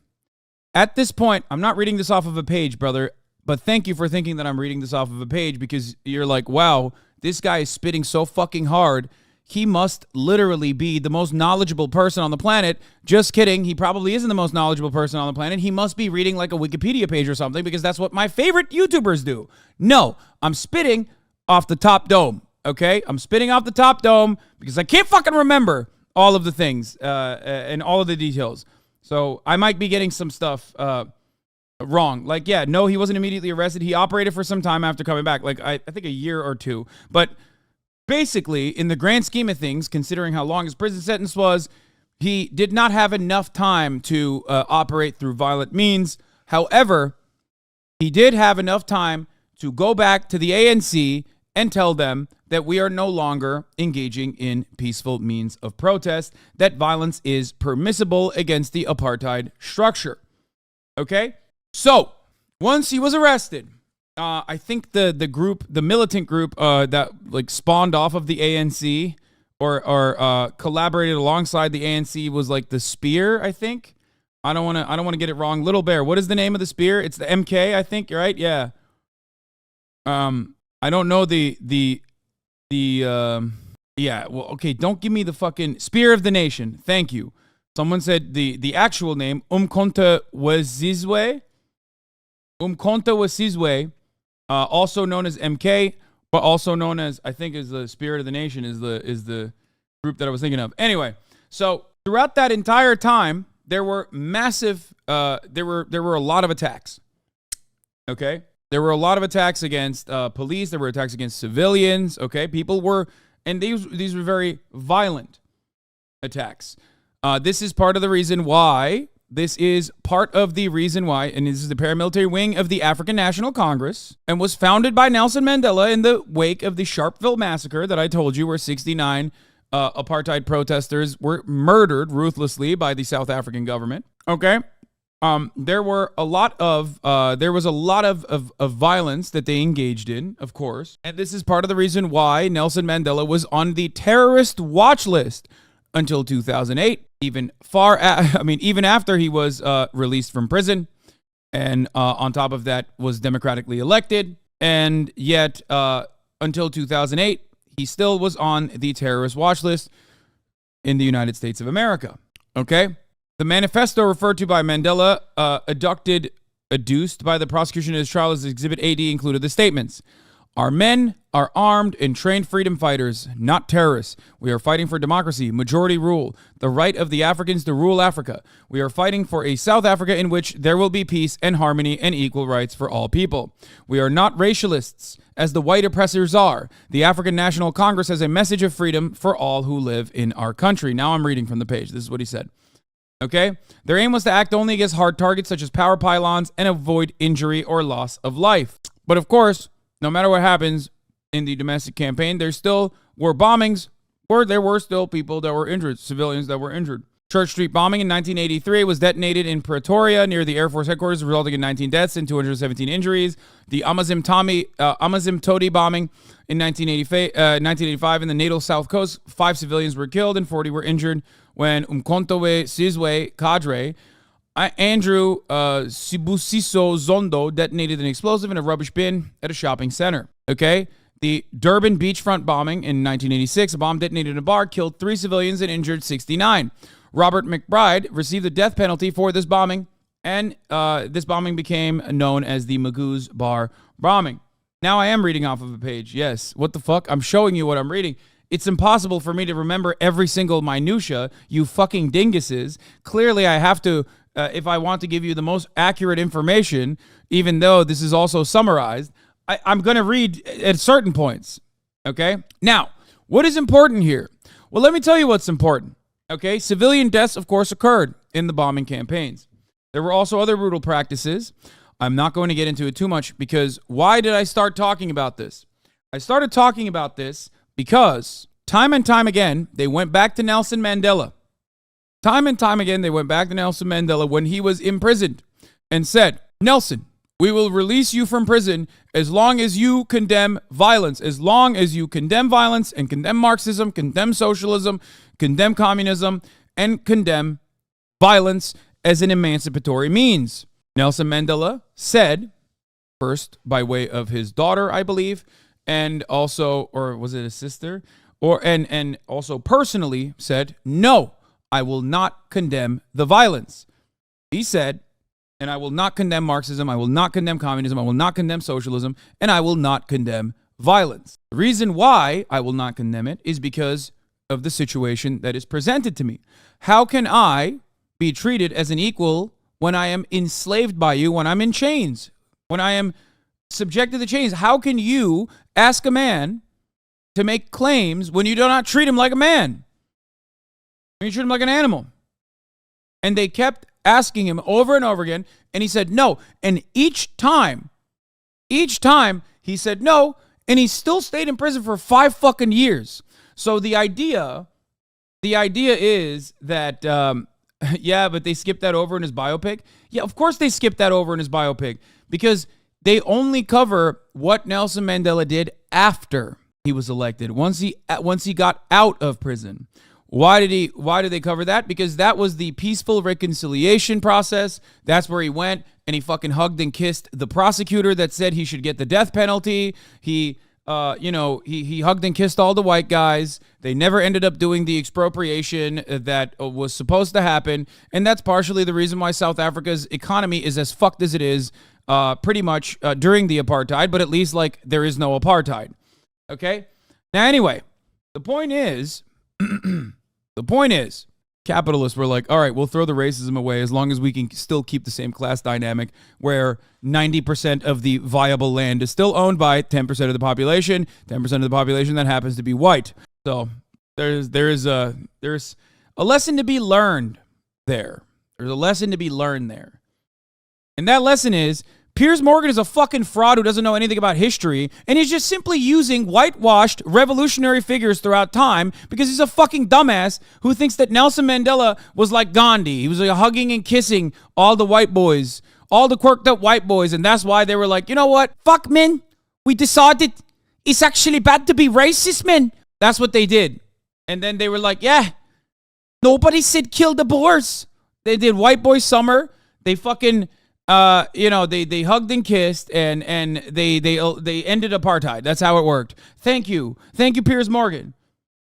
At this point, I'm not reading this off of a page, brother, but thank you for thinking that I'm reading this off of a page, because you're like, wow, this guy is spitting so fucking hard. He must literally be the most knowledgeable person on the planet. Just kidding. He probably isn't the most knowledgeable person on the planet. He must be reading like a Wikipedia page or something, because that's what my favorite YouTubers do. No, I'm spitting off the top dome, okay? I'm spitting off the top dome because I can't fucking remember all of the things and all of the details. So I might be getting some stuff wrong. Like, yeah, no, he wasn't immediately arrested. He operated for some time after coming back, like I think a year or two. But basically, in the grand scheme of things, considering how long his prison sentence was, he did not have enough time to operate through violent means. However, he did have enough time to go back to the ANC and tell them that we are no longer engaging in peaceful means of protest, that violence is permissible against the apartheid structure. Okay? So, once he was arrested, I think the militant group that like spawned off of the ANC or collaborated alongside the ANC was like the Spear, I think. I don't want to get it wrong. Little Bear, what is the name of the Spear? It's the MK, I think, right? Yeah. I don't know yeah, well, okay, don't give me the fucking Spear of the Nation. Thank you. Someone said the actual name, Umkhonto Wesizwe. Umkhonto Wesizwe, also known as MK, but also known as, I think, as the Spirit of the Nation is the group that I was thinking of. Anyway, so throughout that entire time, there were massive, there were a lot of attacks. Okay? There were a lot of attacks against police. There were attacks against civilians. Okay? People were, and these were very violent attacks. This is part of the reason why, and this is the paramilitary wing of the African National Congress, and was founded by Nelson Mandela in the wake of the Sharpeville massacre that I told you, where 69 apartheid protesters were murdered ruthlessly by the South African government. Okay? There was a lot of violence that they engaged in, of course. And this is part of the reason why Nelson Mandela was on the terrorist watch list until 2008, even after he was released from prison, and on top of that was democratically elected. And yet, until 2008, he still was on the terrorist watch list in the United States of America. Okay? The manifesto referred to by Mandela, adduced by the prosecution in his trial as Exhibit AD, included the statements: "Our men are armed and trained freedom fighters, not terrorists. We are fighting for democracy, majority rule, the right of the Africans to rule Africa. We are fighting for a South Africa in which there will be peace and harmony and equal rights for all people. We are not racialists, as the white oppressors are. The African National Congress has a message of freedom for all who live in our country." Now I'm reading from the page. This is what he said. Okay? Their aim was to act only against hard targets such as power pylons and avoid injury or loss of life. But of course, no matter what happens in the domestic campaign, there still were bombings where there were still people that were injured, civilians that were injured. Church Street bombing in 1983 was detonated in Pretoria near the Air Force headquarters, resulting in 19 deaths and 217 injuries. The Amazim Toti bombing in 1985 in the natal South Coast, 5 civilians were killed and 40 were injured when Umkhonto Sizwe cadre Andrew Sibusiso Zondo detonated an explosive in a rubbish bin at a shopping center. Okay? The Durban beachfront bombing in 1986, a bomb detonated in a bar, killed 3 civilians and injured 69. Robert McBride received the death penalty for this bombing, and this bombing became known as the Magoo's Bar bombing. Now I am reading off of a page. Yes. What the fuck? I'm showing you what I'm reading. It's impossible for me to remember every single minutia, you fucking dinguses. Clearly, I have to, if I want to give you the most accurate information, even though this is also summarized, I'm going to read at certain points. Okay? Now, what is important here? Well, let me tell you what's important. Okay? Civilian deaths, of course, occurred in the bombing campaigns. There were also other brutal practices. I'm not going to get into it too much because why did I start talking about this? I started talking about this because time and time again, they went back to Nelson Mandela. Time and time again, they went back to Nelson Mandela when he was imprisoned and said, "Nelson, we will release you from prison as long as you condemn violence, as long as you condemn violence and condemn Marxism, condemn socialism, condemn communism, and condemn violence as an emancipatory means." Nelson Mandela said, first by way of his daughter, I believe, and also, or was it a sister? And also personally said, "No, I will not condemn the violence." He said, "And I will not condemn Marxism, I will not condemn communism, I will not condemn socialism, and I will not condemn violence." The reason why I will not condemn it is because of the situation that is presented to me. How can I be treated as an equal when I am enslaved by you, when I'm in chains, when I am subjected to chains? How can you ask a man to make claims when you do not treat him like a man? When you treat him like an animal? And they kept asking him over and over again, and he said no. And each time he said no, and he still stayed in prison for 5 fucking years. So the idea is that, yeah, but they skipped that over in his biopic. Yeah, of course they skipped that over in his biopic because they only cover what Nelson Mandela did after he was elected, once he got out of prison. Why did they cover that? Because that was the peaceful reconciliation process. That's where he went and he fucking hugged and kissed the prosecutor that said he should get the death penalty. He hugged and kissed all the white guys. They never ended up doing the expropriation that was supposed to happen. And that's partially the reason why South Africa's economy is as fucked as it is, pretty much during the apartheid, but at least like there is no apartheid. Okay? Now, anyway, the point is, capitalists were like, all right, we'll throw the racism away as long as we can still keep the same class dynamic where 90% of the viable land is still owned by 10% of the population, 10% of the population that happens to be white. So there's a lesson to be learned there. There's a lesson to be learned there. And that lesson is Piers Morgan is a fucking fraud who doesn't know anything about history, and he's just simply using whitewashed revolutionary figures throughout time because he's a fucking dumbass who thinks that Nelson Mandela was like Gandhi. He was like hugging and kissing all the white boys, all the quirked up white boys, and that's why they were like, you know what? Fuck, man. We decided it's actually bad to be racist, man. That's what they did. And then they were like, yeah, nobody said kill the Boers. They did White Boy Summer. They fucking they hugged and kissed and they ended apartheid. That's how it worked. Thank you, Piers Morgan.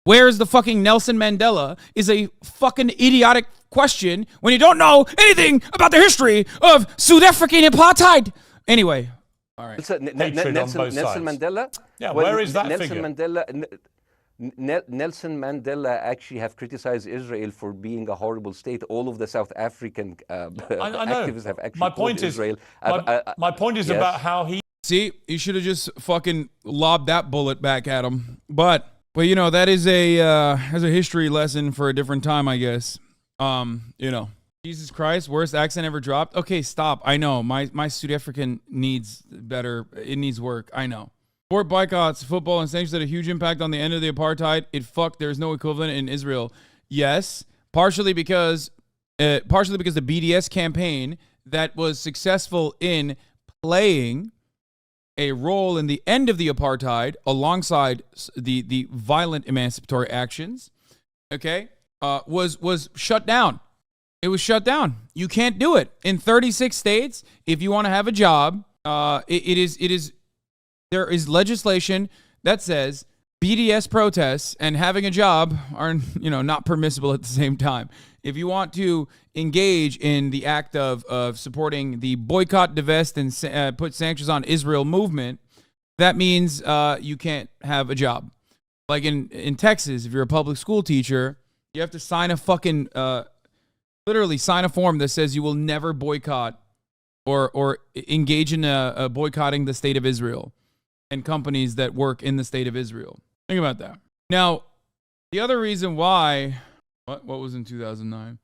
Where is the fucking Nelson Mandela is a fucking idiotic question when you don't know anything about the history of South African apartheid. Anyway, all right. Nelson Mandela. Yeah, where is that Nelson figure? Nelson Mandela actually have criticized Israel for being a horrible state. All of the South African activists have actually called Israel. My point is yes. about how he. See, you should have just fucking lobbed that bullet back at him. But that is a history lesson for a different time, I guess. Jesus Christ, worst accent ever dropped. Okay, stop. I know my South African needs better. It needs work. I know. Sport boycotts, football, and sanctions had a huge impact on the end of the apartheid. There's no equivalent in Israel. Yes, partially because the BDS campaign that was successful in playing a role in the end of the apartheid alongside the violent emancipatory actions, okay, was shut down. It was shut down. You can't do it. In 36 states, if you want to have a job, there is legislation that says BDS protests and having a job are, not permissible at the same time. If you want to engage in the act of supporting the boycott, divest, and put sanctions on Israel movement, that means you can't have a job. Like in Texas, if you're a public school teacher, you have to sign a fucking, literally sign a form that says you will never boycott or engage in boycotting the state of Israel and companies that work in the state of Israel. Think about that. Now, the other reason why, what was in 2009?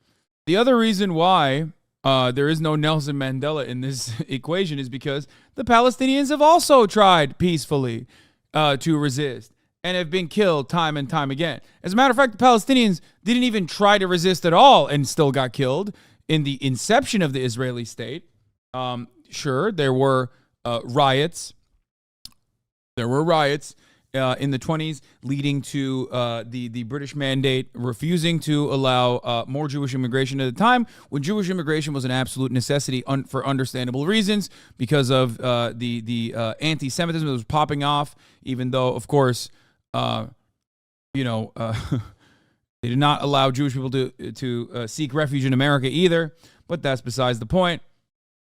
The other reason why there is no Nelson Mandela in this equation is because the Palestinians have also tried peacefully to resist and have been killed time and time again. As a matter of fact, the Palestinians didn't even try to resist at all and still got killed in the inception of the Israeli state. Sure, there were riots. There were riots in the 20s leading to the British mandate refusing to allow more Jewish immigration at a time when Jewish immigration was an absolute necessity for understandable reasons because of the anti-Semitism that was popping off, even though, of course, they did not allow Jewish people to seek refuge in America either, but that's besides the point.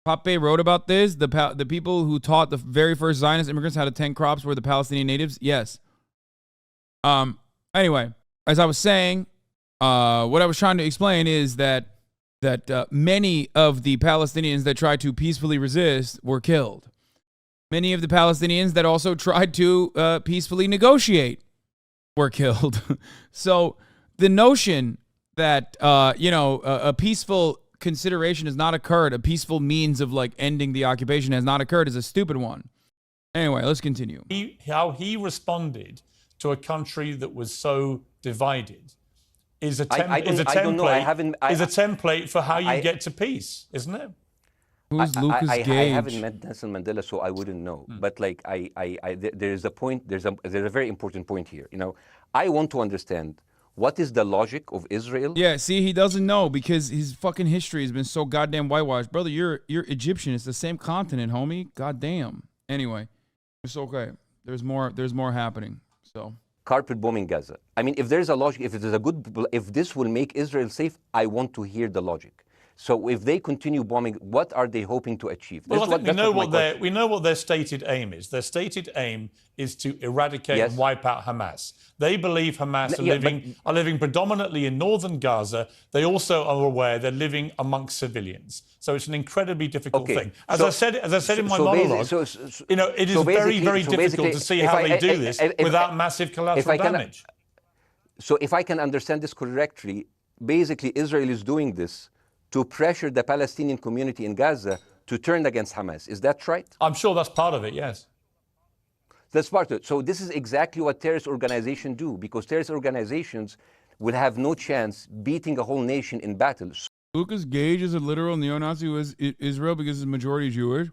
Pape wrote about this. The people who taught the very first Zionist immigrants how to tend crops were the Palestinian natives. Yes. Anyway, as I was saying, what I was trying to explain is that many of the Palestinians that tried to peacefully resist were killed. Many of the Palestinians that also tried to peacefully negotiate were killed. So the notion that a peaceful consideration has not occurred, a peaceful means of ending the occupation has not occurred, is a stupid one. Anyway, let's continue. How he responded to a country that was so divided is a template for how you get to peace, isn't it? Who's Lucas Gage? I haven't met Nelson Mandela, so I wouldn't know. But there is a point. There's a very important point here. I want to understand. What is the logic of Israel? Yeah, see, he doesn't know because his fucking history has been so goddamn whitewashed. Brother, you're Egyptian. It's the same continent, homie. Goddamn. Anyway, it's okay. There's more happening. So carpet bombing Gaza. I mean, if there's a logic, if this will make Israel safe, I want to hear the logic. So if they continue bombing, what are they hoping to achieve? Well, I think we know what their stated aim is. Their stated aim is to eradicate and wipe out Hamas. They believe Hamas are living predominantly in northern Gaza. They also are aware they're living amongst civilians. So it's an incredibly difficult thing. As I said in my monologue, it is very, very difficult to see how they do this without massive collateral damage. So if I can understand this correctly, basically Israel is doing this to pressure the Palestinian community in Gaza to turn against Hamas. Is that right? I'm sure that's part of it, yes. That's part of it. So this is exactly what terrorist organizations do, because terrorist organizations will have no chance beating a whole nation in battle. Lucas Gage is a literal neo-Nazi who is Israel because it's majority Jewish.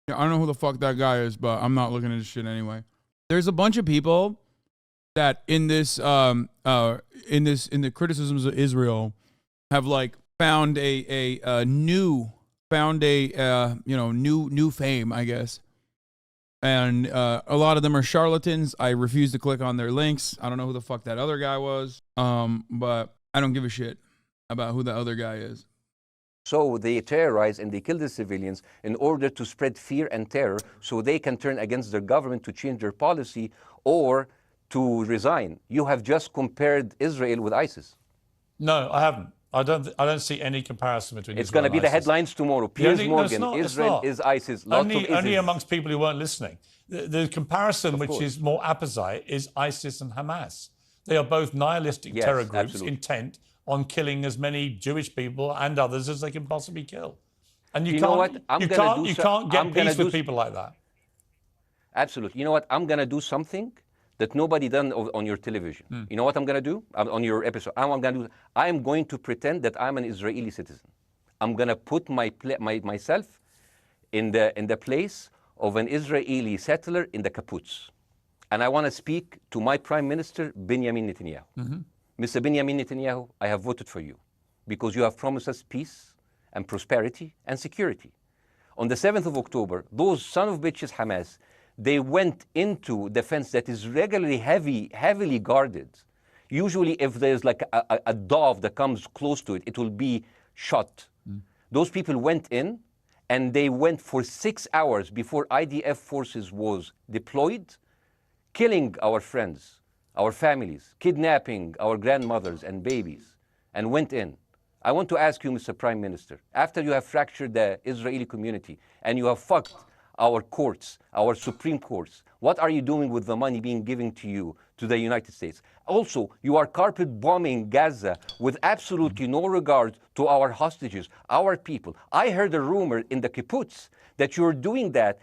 Yeah, I don't know who the fuck that guy is, but I'm not looking at this shit anyway. There's a bunch of people that in the criticisms of Israel have found a new found a new fame, I guess. And a lot of them are charlatans. I refuse to click on their links. I don't know who the fuck that other guy was. But I don't give a shit about who the other guy is. So they terrorize and they kill the civilians in order to spread fear and terror so they can turn against their government to change their policy or to resign. You have just compared Israel with ISIS. No, I haven't. I don't see any comparison between It's Israel going to be the headlines tomorrow. Piers Morgan, Israel is ISIS. Only amongst people who weren't listening. The comparison, which is more apposite, is ISIS and Hamas. They are both nihilistic terror groups intent on killing as many Jewish people and others as they can possibly kill. And you can't get peace with people like that. Absolutely. You know what? I'm going to do something that nobody done on your television. You know what I'm going to do on your episode? I'm going to pretend that I'm an Israeli citizen. I'm going to put myself in the place of an Israeli settler in the kibbutz. And I want to speak to my Prime Minister, Benjamin Netanyahu. Mr. Benjamin Netanyahu, I have voted for you because you have promised us peace and prosperity and security. On the 7th of October, those son of bitches Hamas, they went into the fence that is regularly heavily guarded. Usually if there's like a dove that comes close to it, it will be shot. Those people went in and they went for 6 hours before IDF forces was deployed, killing our friends, our families, kidnapping our grandmothers and babies, and went in. I want to ask you, Mr. Prime Minister, after you have fractured the Israeli community and you have fucked our courts, our Supreme Courts, what are you doing with the money being given to you, to the United States? Also, you are carpet bombing Gaza with absolutely no regard to our hostages, our people. I heard a rumor in the kibbutz that you're doing that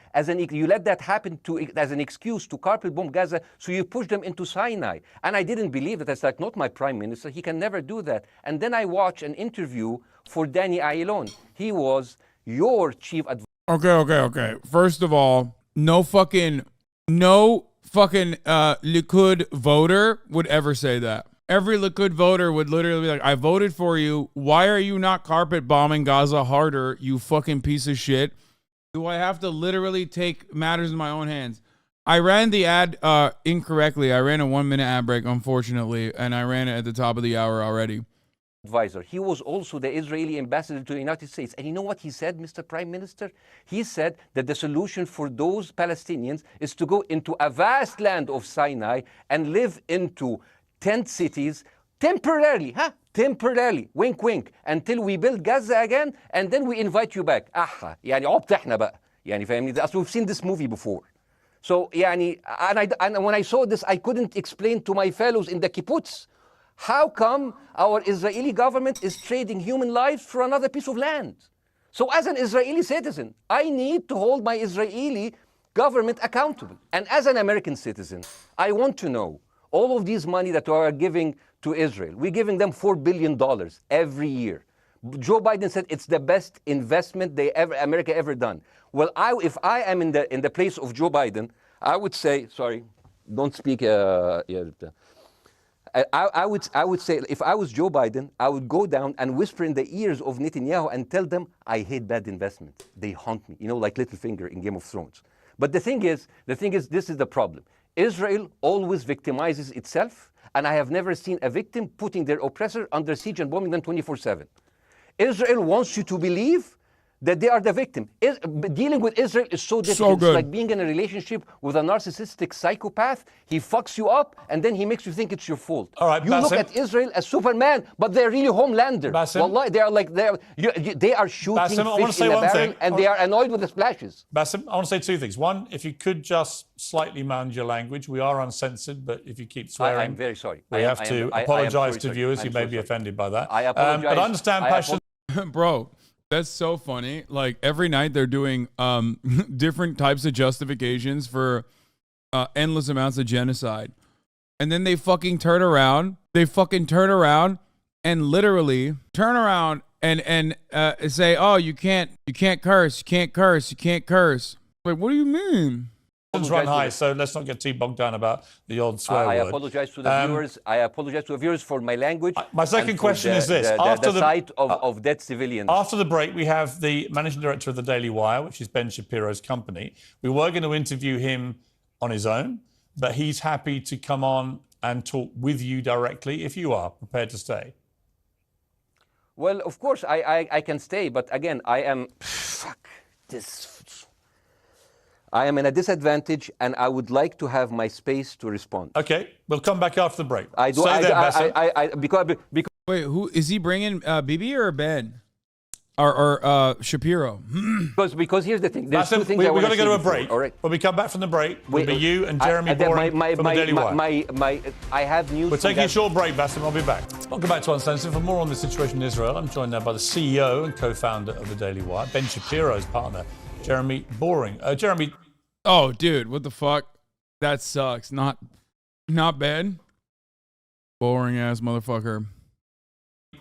you let that happen as an excuse to carpet bomb Gaza, so you push them into Sinai. And I didn't believe it. It's like, not my prime minister. He can never do that. And then I watched an interview for Danny Ayalon. He was your chief advisor. Okay. First of all, no fucking Likud voter would ever say that. Every Likud voter would literally be like, I voted for you. Why are you not carpet bombing Gaza harder, you fucking piece of shit? Do I have to literally take matters in my own hands? I ran the ad incorrectly. I ran a 1 minute ad break, unfortunately, and I ran it at the top of the hour already. Advisor. He was also the Israeli ambassador to the United States. And you know what he said, Mr. Prime Minister? He said that the solution for those Palestinians is to go into a vast land of Sinai and live into tent cities temporarily, temporarily, wink wink, until we build Gaza again, and then we invite you back. يعني عبط احنا بقى. يعني فاهمني؟ We've seen this movie before. So يعني, and when I saw this, I couldn't explain to my fellows in the kibbutz, how come our Israeli government is trading human lives for another piece of land? So as an Israeli citizen, I need to hold my Israeli government accountable. And as an American citizen, I want to know all of these money that we are giving to Israel. We're giving them $4 billion every year. Joe Biden said it's the best investment America ever done. Well, if I am in the place of Joe Biden, I would say, sorry, don't speak. I would say, if I was Joe Biden, I would go down and whisper in the ears of Netanyahu and tell them, I hate bad investment. They haunt me, like Littlefinger in Game of Thrones. But the thing is, this is the problem. Israel always victimizes itself, and I have never seen a victim putting their oppressor under siege and bombing them 24/7. Israel wants you to believe that they are the victim. Dealing with Israel is so difficult. It's like being in a relationship with a narcissistic psychopath. He fucks you up, and then he makes you think it's your fault. All right, you look at Israel as Superman, but they're really Homelander. Wallahi, they are shooting Bassem, fish in a barrel, and they are annoyed with the splashes. Bassem, I want to say two things. One, if you could just slightly manage your language. We are uncensored, but if you keep swearing, I'm very sorry. We have to apologize to viewers who may be offended by that. I apologize. But I understand passion. Bro, that's so funny. Like every night they're doing different types of justifications for endless amounts of genocide. And then they fucking turn around. And literally turn around and say, "Oh, you can't curse. Wait, what do you mean?" Run high, so let's not get too bogged down about the odd swear I word. apologize to the viewers. I apologize to the viewers for my language. My second question is this. After the sight of dead civilians. After the break, we have the managing director of the Daily Wire, which is Ben Shapiro's company. We were going to interview him on his own, but he's happy to come on and talk with you directly if you are prepared to stay. Well, of course, I can stay, but again, I am... Fuck this... I am in a disadvantage, and I would like to have my space to respond. Okay, we'll come back after the break. Because wait, who is he bringing? Bibi or Ben, or Shapiro? because here's the thing. There's two things we've I got to go to a before, break. all right. When we come back from the break, we'll be you and Jeremy Boring from the Daily Wire. I have news. We're taking a short break, Bassem. I'll be back. Welcome back to Uncensored. For more on the situation in Israel, I'm joined now by the CEO and co-founder of the Daily Wire, Ben Shapiro's partner, Jeremy Boring. Jeremy. Oh, dude, what the fuck? That sucks. Not Ben. Boring ass motherfucker.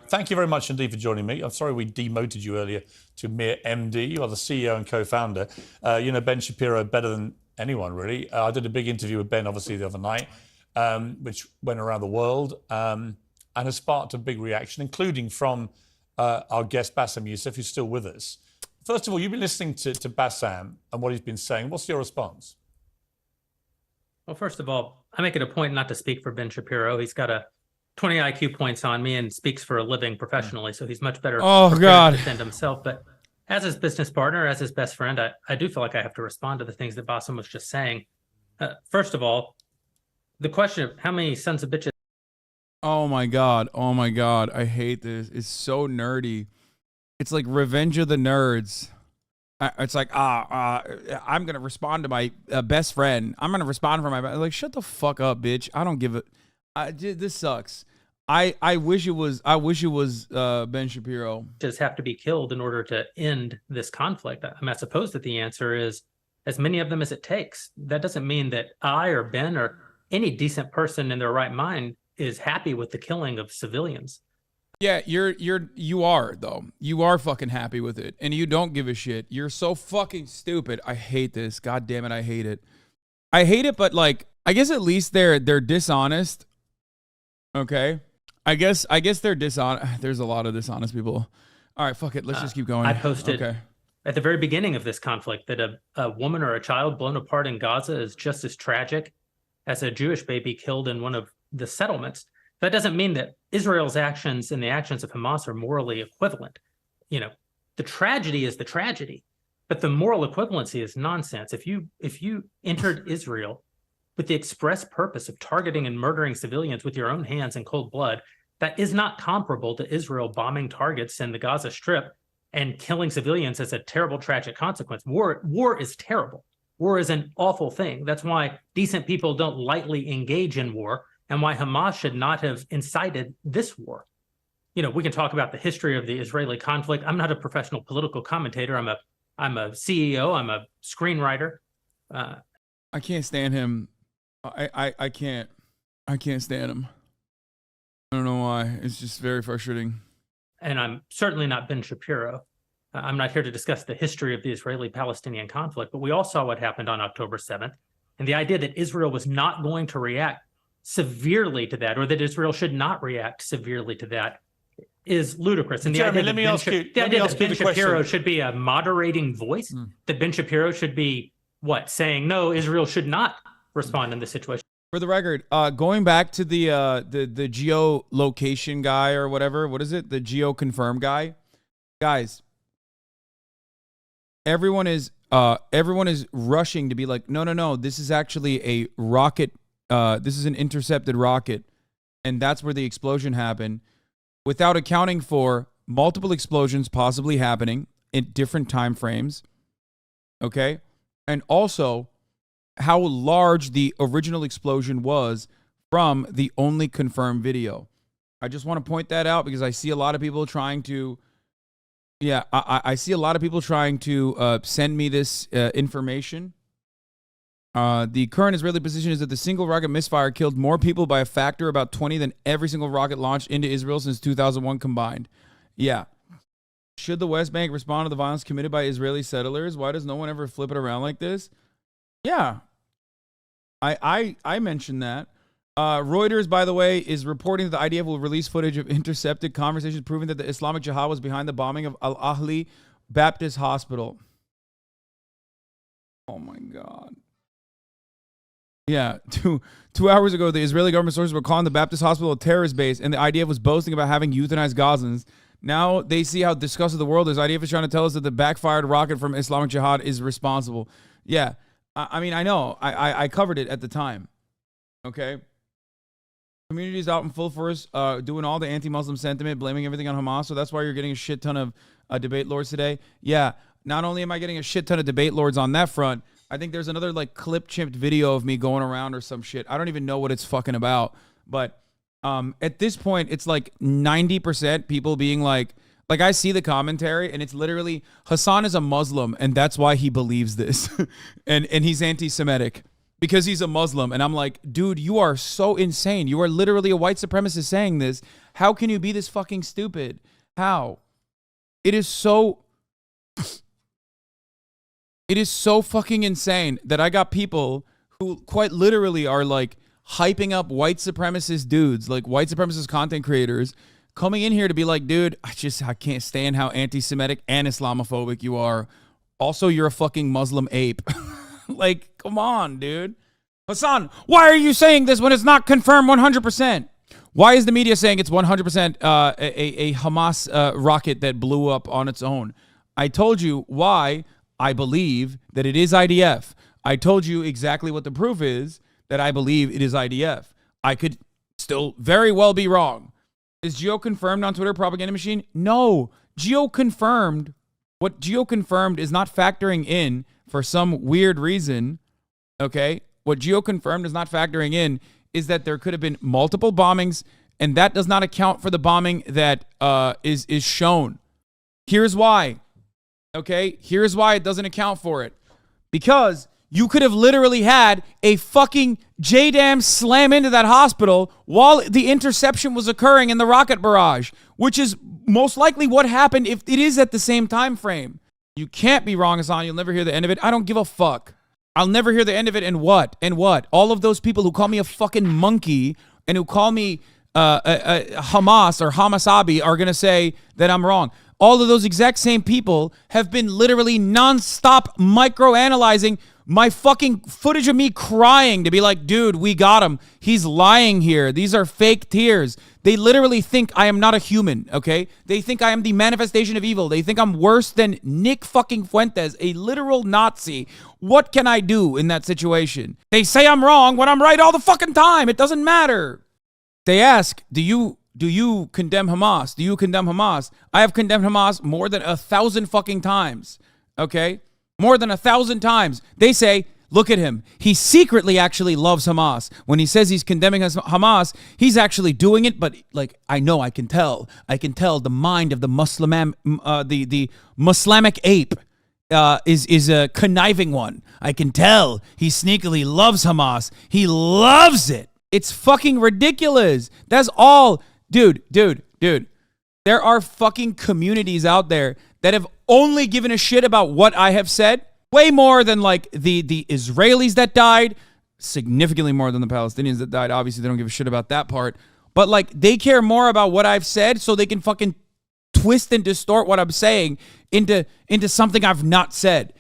Thank you very much indeed for joining me. I'm sorry we demoted you earlier to mere MD. You are the CEO and co-founder. You know Ben Shapiro better than anyone, really. I did a big interview with Ben, obviously, the other night, which went around the world and has sparked a big reaction, including from our guest, Bassem Youssef, who's still with us. First of all, you've been listening to Bassem and what he's been saying. What's your response? Well, first of all, I make it a point not to speak for Ben Shapiro. He's got a 20 IQ points on me and speaks for a living professionally, so he's much better to defend himself. But as his business partner, as his best friend, I do feel like I have to respond to the things that Bassem was just saying. First of all, the question of how many sons of bitches. Oh my God. I hate this. It's so nerdy. It's like Revenge of the Nerds. It's like, I'm going to respond to my best friend. I'm going to respond for my like, shut the fuck up, bitch. I don't give a... this sucks. I wish it was Ben Shapiro. Just have to be killed in order to end this conflict. I suppose that the answer is as many of them as it takes. That doesn't mean that I or Ben or any decent person in their right mind is happy with the killing of civilians. Yeah, you are though. You are fucking happy with it, and you don't give a shit. You're so fucking stupid. I hate this. God damn it, I hate it. I hate it, but like, I guess at least they're dishonest. Okay, I guess they're dishonest. There's a lot of dishonest people. All right, fuck it. Let's just keep going. I posted at the very beginning of this conflict that a woman or a child blown apart in Gaza is just as tragic as a Jewish baby killed in one of the settlements. That doesn't mean that Israel's actions and the actions of Hamas are morally equivalent. You know, the tragedy is the tragedy, but the moral equivalency is nonsense. If you entered Israel with the express purpose of targeting and murdering civilians with your own hands in cold blood, that is not comparable to Israel bombing targets in the Gaza Strip and killing civilians as a terrible, tragic consequence. War is terrible. War is an awful thing. That's why decent people don't lightly engage in war, and why Hamas should not have incited this war. You know, we can talk about the history of the Israeli conflict. I'm not a professional political commentator. I'm a CEO. I'm a screenwriter. I can't stand him. I can't stand him. I don't know why. It's just very frustrating. And I'm certainly not Ben Shapiro. I'm not here to discuss the history of the Israeli-Palestinian conflict, but we all saw what happened on October 7th. And the idea that Israel was not going to react severely to that, or that Israel should not react severely to that, is ludicrous. And Jeremy, let me ask you the idea that Ben Shapiro should be a moderating voice, that Ben Shapiro should be saying no, Israel should not respond in this situation. For the record, going back to the geolocation guy or whatever, what is it? The geo-confirm guy, guys. Everyone is rushing to be like, no. This is actually a rocket. This is an intercepted rocket, and that's where the explosion happened, without accounting for multiple explosions possibly happening in different time frames. Okay, and also how large the original explosion was from the only confirmed video. I just want to point that out because I see a lot of people trying to. Yeah, I see a lot of people trying to send me this information. The current Israeli position is that the single rocket misfire killed more people by a factor about 20 than every single rocket launched into Israel since 2001 combined. Yeah. Should the West Bank respond to the violence committed by Israeli settlers? Why does no one ever flip it around like this? Yeah. I mentioned that. Reuters, by the way, is reporting that the IDF will release footage of intercepted conversations proving that the Islamic Jihad was behind the bombing of Al-Ahli Baptist Hospital. Oh my God. Yeah, two hours ago, the Israeli government sources were calling the Baptist hospital a terrorist base, and the IDF was boasting about having euthanized Gazans. Now they see how disgusted the world is. IDF is trying to tell us that the backfired rocket from Islamic Jihad is responsible. Yeah, I mean, I know. I covered it at the time. Okay? Communities out in full force doing all the anti-Muslim sentiment, blaming everything on Hamas, so that's why you're getting a shit ton of debate lords today. Yeah, not only am I getting a shit ton of debate lords on that front, I think there's another like clip chimped video of me going around or some shit. I don't even know what it's fucking about. But at this point, it's like 90% people being like I see the commentary and it's literally Hasan is a Muslim and that's why he believes this. and he's anti-Semitic because he's a Muslim. And I'm like, dude, you are so insane. You are literally a white supremacist saying this. How can you be this fucking stupid? How? It is so fucking insane that I got people who quite literally are like hyping up white supremacist dudes, like white supremacist content creators, coming in here to be like, dude, I can't stand how anti-Semitic and Islamophobic you are. Also, you're a fucking Muslim ape. Like, come on, dude. Hasan, why are you saying this when it's not confirmed 100%? Why is the media saying it's 100% a Hamas rocket that blew up on its own? I told you why I believe that it is IDF. I told you exactly what the proof is that I believe it is IDF. I could still very well be wrong. Is Geo confirmed on Twitter propaganda machine? No. Geo confirmed. What Geo confirmed is not factoring in for some weird reason. Okay? What Geo confirmed is not factoring in is that there could have been multiple bombings, and that does not account for the bombing that is shown. Here's why. Okay, here's why it doesn't account for it. Because you could have literally had a fucking JDAM slam into that hospital while the interception was occurring in the rocket barrage, which is most likely what happened if it is at the same time frame. You can't be wrong, Hasan. You'll never hear the end of it. I don't give a fuck. I'll never hear the end of it. And what? And what? All of those people who call me a fucking monkey and who call me Hamas or Hasanabi are going to say that I'm wrong. All of those exact same people have been literally nonstop microanalyzing my fucking footage of me crying to be like, dude, we got him. He's lying here. These are fake tears. They literally think I am not a human, okay? They think I am the manifestation of evil. They think I'm worse than Nick fucking Fuentes, a literal Nazi. What can I do in that situation? They say I'm wrong when I'm right all the fucking time. It doesn't matter. They ask, do you condemn Hamas? Do you condemn Hamas? I have condemned Hamas more than 1,000 fucking times, okay? More than 1,000 times. They say, look at him. He secretly actually loves Hamas. When he says he's condemning Hamas, he's actually doing it, but like, I know, I can tell. I can tell the mind of the the Muslimic ape is a conniving one. I can tell he sneakily loves Hamas. He loves it. It's fucking ridiculous. That's all. Dude. There are fucking communities out there that have only given a shit about what I have said. Way more than like the Israelis that died. Significantly more than the Palestinians that died. Obviously, they don't give a shit about that part. But like, they care more about what I've said so they can fucking twist and distort what I'm saying into something I've not said.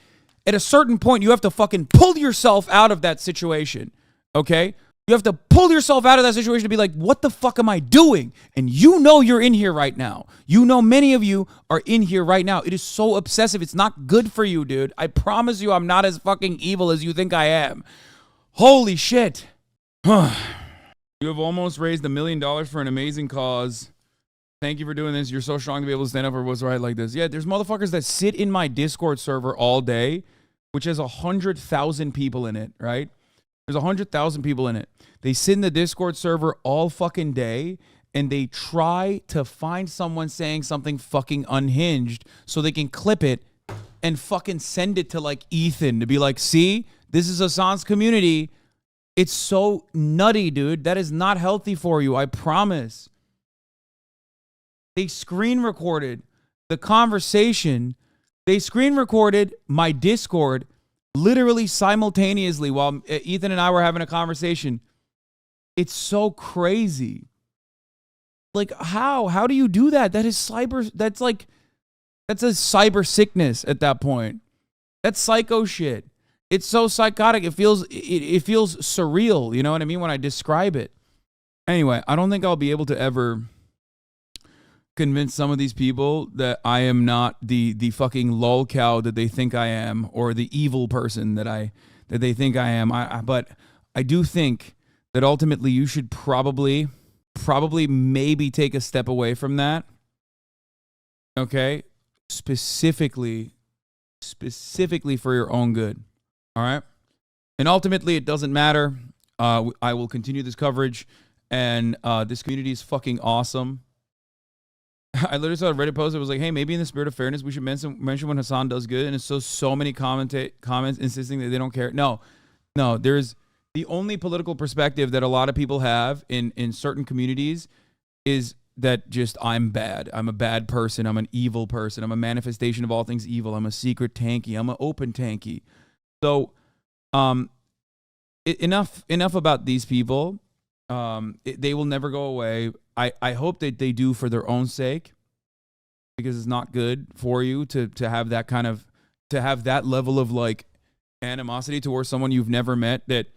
At a certain point, you have to fucking pull yourself out of that situation. Okay? You have to pull yourself out of that situation to be like, what the fuck am I doing? And you know you're in here right now. You know many of you are in here right now. It is so obsessive. It's not good for you, dude. I promise you I'm not as fucking evil as you think I am. Holy shit. You have almost raised $1 million for an amazing cause. Thank you for doing this. You're so strong to be able to stand up for what's right like this. Yeah, there's motherfuckers that sit in my Discord server all day, which has 100,000 people in it, right? There's 100,000 people in it. They sit in the Discord server all fucking day and they try to find someone saying something fucking unhinged so they can clip it and fucking send it to like Ethan to be like, see, this is Hasan's community. It's so nutty, dude. That is not healthy for you. I promise. They screen recorded the conversation. They screen recorded my Discord literally simultaneously while Ethan and I were having a conversation. It's so crazy. Like, how do you do that? That is cyber. That's a cyber sickness at that point. That's psycho shit. It's so psychotic. It feels surreal. You know what I mean when I describe it. Anyway, I don't think I'll be able to ever convince some of these people that I am not the fucking lolcow that they think I am, or the evil person that they think I am. But I do think that ultimately you should probably maybe take a step away from that. Okay? Specifically for your own good. All right? And ultimately it doesn't matter. I will continue this coverage, and this community is fucking awesome. I literally saw a Reddit post that was like, hey, maybe in the spirit of fairness, we should mention when Hasan does good. And it's so many comments insisting that they don't care. No, there's the only political perspective that a lot of people have in certain communities is that just I'm bad. I'm a bad person. I'm an evil person. I'm a manifestation of all things evil. I'm a secret tanky. I'm an open tanky. So enough about these people. They will never go away. I hope that they do for their own sake, because it's not good for you to have that kind of, to have that level of like animosity towards someone you've never met, that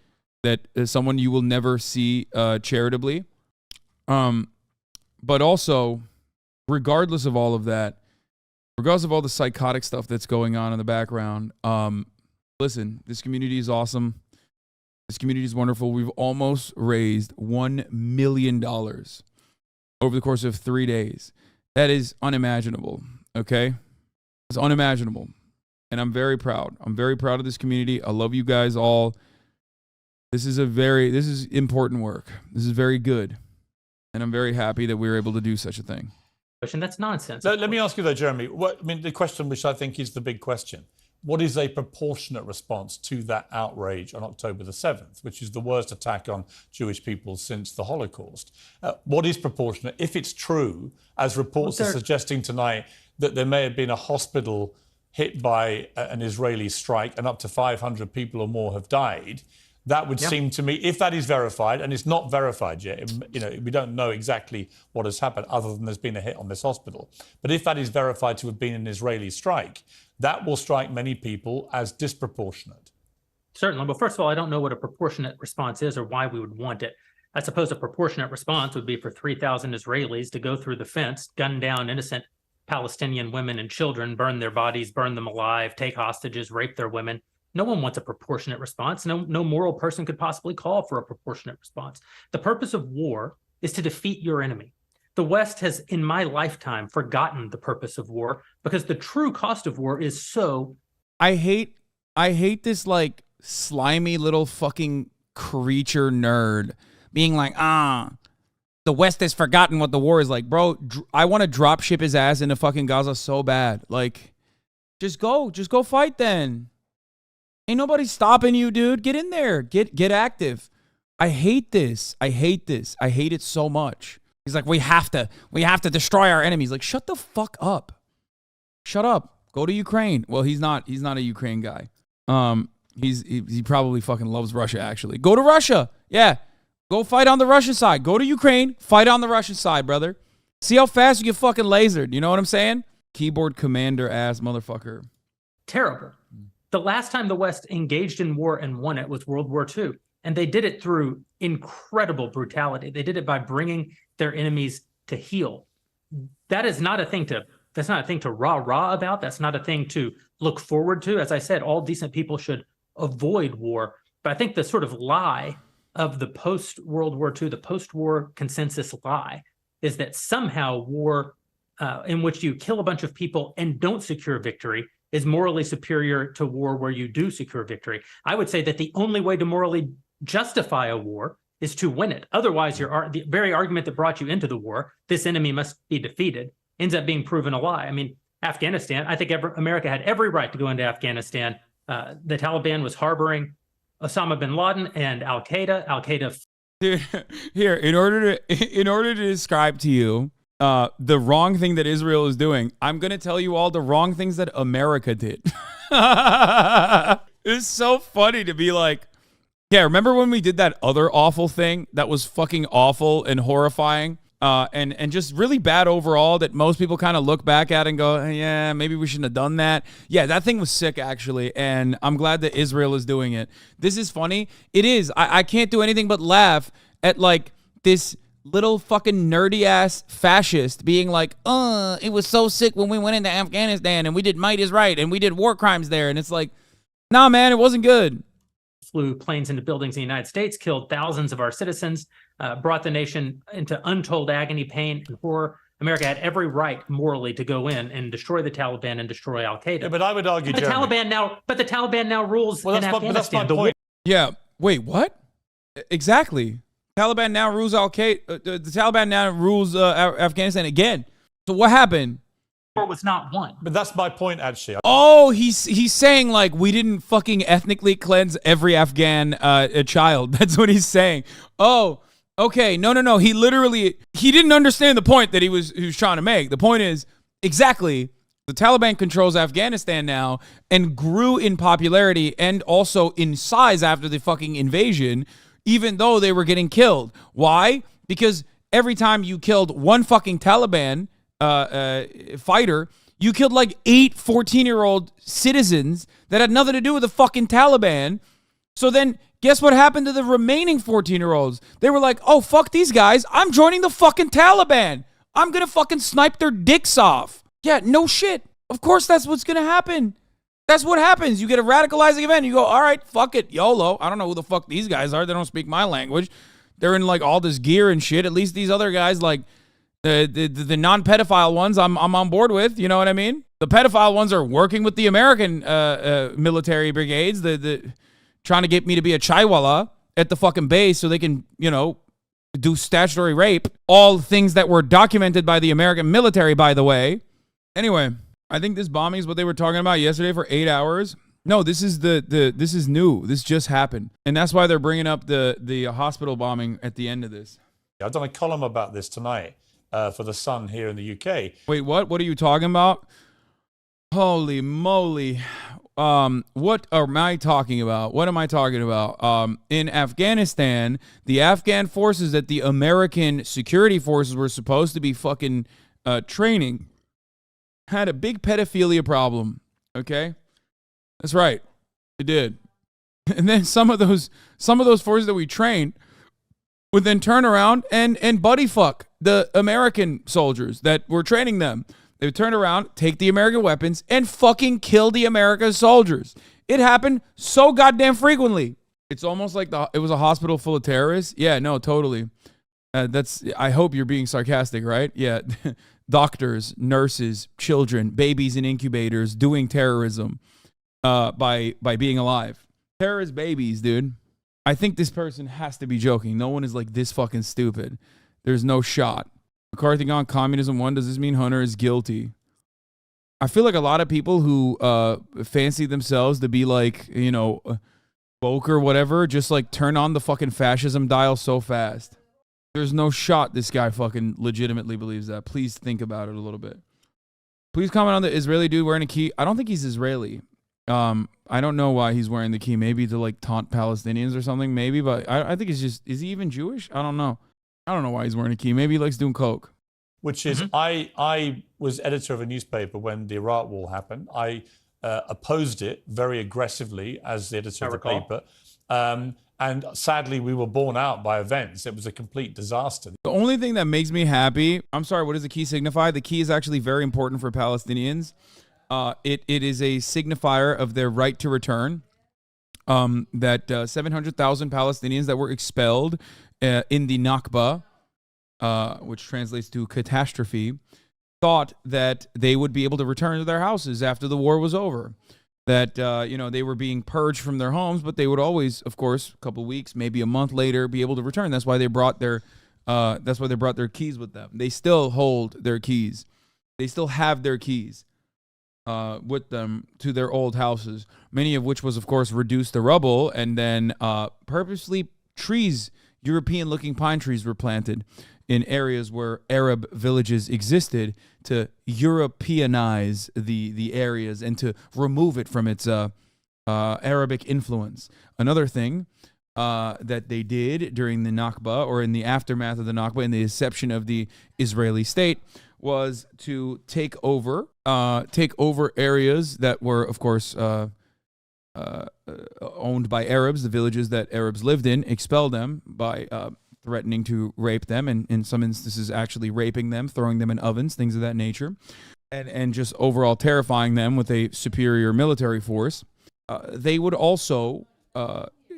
is someone you will never see charitably. But also, regardless of all of that, regardless of all the psychotic stuff that's going on in the background, listen, this community is awesome. This community is wonderful. We've almost raised $1 million over the course of 3 days. That is unimaginable, okay? It's unimaginable. And I'm very proud. I'm very proud of this community. I love you guys all. This is important work. This is very good. And I'm very happy that we were able to do such a thing. And that's nonsense. Let me ask you though, Jeremy, the question which I think is the big question. What is a proportionate response to that outrage on October the 7th, which is the worst attack on Jewish people since the Holocaust? What is proportionate? If it's true, as reports are suggesting tonight, that there may have been a hospital hit by an Israeli strike and up to 500 people or more have died, that would seem to me, if that is verified, and it's not verified yet, we don't know exactly what has happened other than there's been a hit on this hospital. But if that is verified to have been an Israeli strike, that will strike many people as disproportionate. Certainly. Well, first of all, I don't know what a proportionate response is or why we would want it. I suppose a proportionate response would be for 3,000 Israelis to go through the fence, gun down innocent Palestinian women and children, burn their bodies, burn them alive, take hostages, rape their women. No one wants a proportionate response. No moral person could possibly call for a proportionate response. The purpose of war is to defeat your enemy. The West has, in my lifetime, forgotten the purpose of war because the true cost of war is so... I hate this like slimy little fucking creature nerd being like, the West has forgotten what the war is like. Bro, I want to drop ship his ass into fucking Gaza so bad. Like, just go fight then. Ain't nobody stopping you, dude. Get in there. Get active. I hate this. I hate it so much. He's like, we have to destroy our enemies. Like, shut the fuck up. Shut up. Go to Ukraine. Well, he's not a Ukraine guy. He probably fucking loves Russia, actually. Go to Russia. Yeah. Go fight on the Russian side. Go to Ukraine. Fight on the Russian side, brother. See how fast you get fucking lasered. You know what I'm saying? Keyboard commander ass motherfucker. Terrible. The last time the West engaged in war and won it was World War II. And they did it through incredible brutality. They did it by bringing their enemies to heel. That's not a thing to rah-rah about. That's not a thing to look forward to. As I said, all decent people should avoid war. But I think the sort of lie of the post-World War II, the post-war consensus lie, is that somehow war in which you kill a bunch of people and don't secure victory is morally superior to war where you do secure victory. I would say that the only way to morally justify a war is to win it. Otherwise, the very argument that brought you into the war, this enemy must be defeated, ends up being proven a lie. I mean, Afghanistan, I think America had every right to go into Afghanistan. The Taliban was harboring Osama bin Laden and Al-Qaeda. Dude, here, in order to describe to you the wrong thing that Israel is doing, I'm going to tell you all the wrong things that America did. It's so funny to be like, yeah, remember when we did that other awful thing that was fucking awful and horrifying and just really bad overall that most people kind of look back at and go, yeah, maybe we shouldn't have done that. Yeah, that thing was sick, actually, and I'm glad that Israel is doing it. This is funny. It is. I can't do anything but laugh at, like, this little fucking nerdy-ass fascist being like, it was so sick when we went into Afghanistan and we did might is right and we did war crimes there. And it's like, nah, man, it wasn't good. Flew planes into buildings in the United States, killed thousands of our citizens, brought the nation into untold agony, pain, and horror. America had every right morally to go in and destroy the Taliban and destroy Al-Qaeda. Yeah, but I would argue, the Taliban now rules in Afghanistan. That's my point. Yeah. Wait, what? Exactly. Taliban now rules Al-Qaeda. The Taliban now rules Afghanistan again. So what happened? War was not won. But that's my point, actually. Oh, he's saying like we didn't fucking ethnically cleanse every Afghan child. That's what he's saying. Oh, okay. No. He didn't understand the point that he was trying to make. The point is exactly the Taliban controls Afghanistan now and grew in popularity and also in size after the fucking invasion, even though they were getting killed. Why? Because every time you killed one fucking Taliban fighter, you killed like 8 14-year-old citizens that had nothing to do with the fucking Taliban. So then guess what happened to the remaining 14-year-olds? They were like, oh, fuck these guys. I'm joining the fucking Taliban. I'm going to fucking snipe their dicks off. Yeah, no shit. Of course that's what's going to happen. That's what happens. You get a radicalizing event. You go, all right, fuck it, YOLO. I don't know who the fuck these guys are. They don't speak my language. They're in like all this gear and shit. At least these other guys, like the non-pedophile ones, I'm on board with. You know what I mean? The pedophile ones are working with the American military brigades. The trying to get me to be a chaiwala at the fucking base so they can, do statutory rape. All things that were documented by the American military, by the way. Anyway, I think this bombing is what they were talking about yesterday for 8 hours. No, this is this is new. This just happened, and that's why they're bringing up the hospital bombing at the end of this. I've done a column about this tonight for The Sun here in the UK. Wait, what? What are you talking about? Holy moly! What am I talking about? What am I talking about? In Afghanistan, the Afghan forces that the American security forces were supposed to be fucking training had a big pedophilia problem. Okay, that's right, it did. And then some of those forces that we trained would then turn around and buddy fuck the American soldiers that were training them. They would turn around, take the American weapons, and fucking kill the American soldiers. It happened so goddamn frequently. It's almost like it was a hospital full of terrorists. Yeah, no, totally. I hope you're being sarcastic, right? Yeah. Doctors, nurses, children, babies in incubators doing terrorism by being alive. Terrorist babies, dude. I think this person has to be joking. No one is like this fucking stupid. There's no shot. McCarthy gone, communism won. Does this mean Hunter is guilty? I feel like a lot of people who fancy themselves to be like, woke or whatever, just like turn on the fucking fascism dial so fast. There's no shot this guy fucking legitimately believes that. Please think about it a little bit. Please comment on the Israeli dude wearing a key. I don't think he's Israeli. I don't know why he's wearing the key. Maybe to like taunt Palestinians or something. Maybe, but I think it's just, is he even Jewish? I don't know. I don't know why he's wearing a key. Maybe he likes doing coke. Which is, I was editor of a newspaper when the Iraq war happened. I opposed it very aggressively as the editor of the paper. And sadly, we were borne out by events. It was a complete disaster. The only thing that makes me happy, I'm sorry, what does the key signify? The key is actually very important for Palestinians. It is a signifier of their right to return. That 700,000 Palestinians that were expelled in the Nakba, which translates to catastrophe, thought that they would be able to return to their houses after the war was over. That, they were being purged from their homes, but they would always, of course, a couple of weeks, maybe a month later, be able to return. That's why they brought their keys with them. They still hold their keys. They still have their keys with them to their old houses, many of which was, of course, reduced to rubble, and then purposely European-looking pine trees were planted in areas where Arab villages existed to Europeanize the areas and to remove it from its Arabic influence. Another thing that they did during the Nakba, or in the aftermath of the Nakba, in the inception of the Israeli state, was to take over areas that were, of course, owned by Arabs, the villages that Arabs lived in, expel them by threatening to rape them, and in some instances actually raping them, throwing them in ovens, things of that nature, and just overall terrifying them with a superior military force. They would also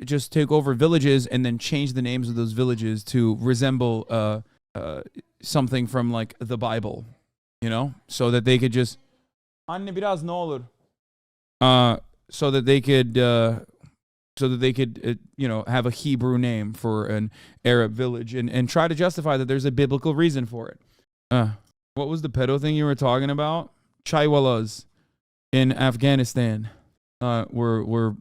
just take over villages and then change the names of those villages to resemble something from like the Bible, you know, so that they could just so that they could you know, have a Hebrew name for an Arab village and try to justify that there's a biblical reason for it. What was the pedo thing you were talking about? Chaiwalas in Afghanistan were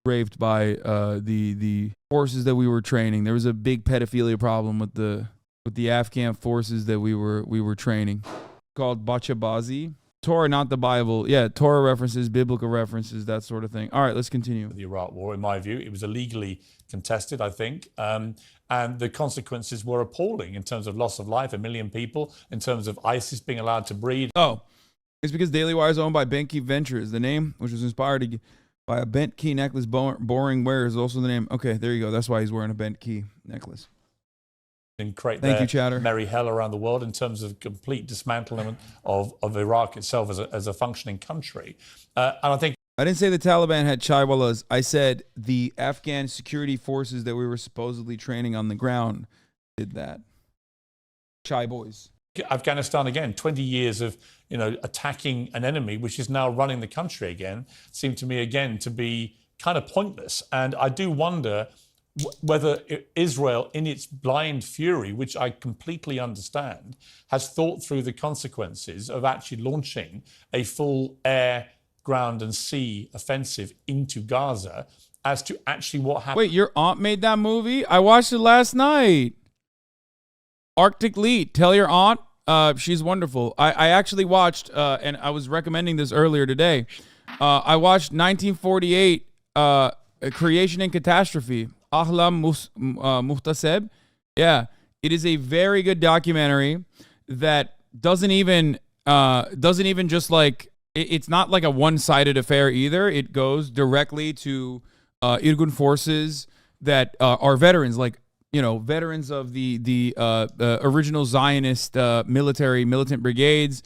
raped by the forces that we were training. There was a big pedophilia problem with the Afghan forces that we were training, called Bachabazi. Torah, not the Bible. Yeah, Torah references, biblical references, that sort of thing. All right, let's continue. The Iraq War, in my view, it was illegally contested, I think, and the consequences were appalling in terms of loss of life, 1 million people, in terms of ISIS being allowed to breed. Oh, it's because Daily Wire is owned by Bent Key Ventures. The name, which was inspired by a bent key necklace boring wear, is also the name. Okay, there you go. That's why he's wearing a bent key necklace. And create Thank you, Chatter. merry hell around the world in terms of complete dismantlement of Iraq itself as a functioning country. And I think I didn't say the Taliban had chaiwalas. I said the Afghan security forces that we were supposedly training on the ground did that. Chai boys. Afghanistan, again, 20 years of, you know, attacking an enemy which is now running the country again, seemed to me again to be kind of pointless. And I do wonder whether Israel, in its blind fury, which I completely understand, has thought through the consequences of actually launching a full air, ground and sea offensive into Gaza as to actually what happened. Wait, your aunt made that movie? I watched it last night. Arctic Lead. Tell your aunt. She's wonderful. I actually watched, and I was recommending this earlier today. I watched 1948, Creation and Catastrophe. Ahlam Muhtaseb. Yeah, it is a very good documentary that doesn't even just like, it's not like a one-sided affair either. It goes directly to Irgun forces that are veterans, like, you know, veterans of the original Zionist militant brigades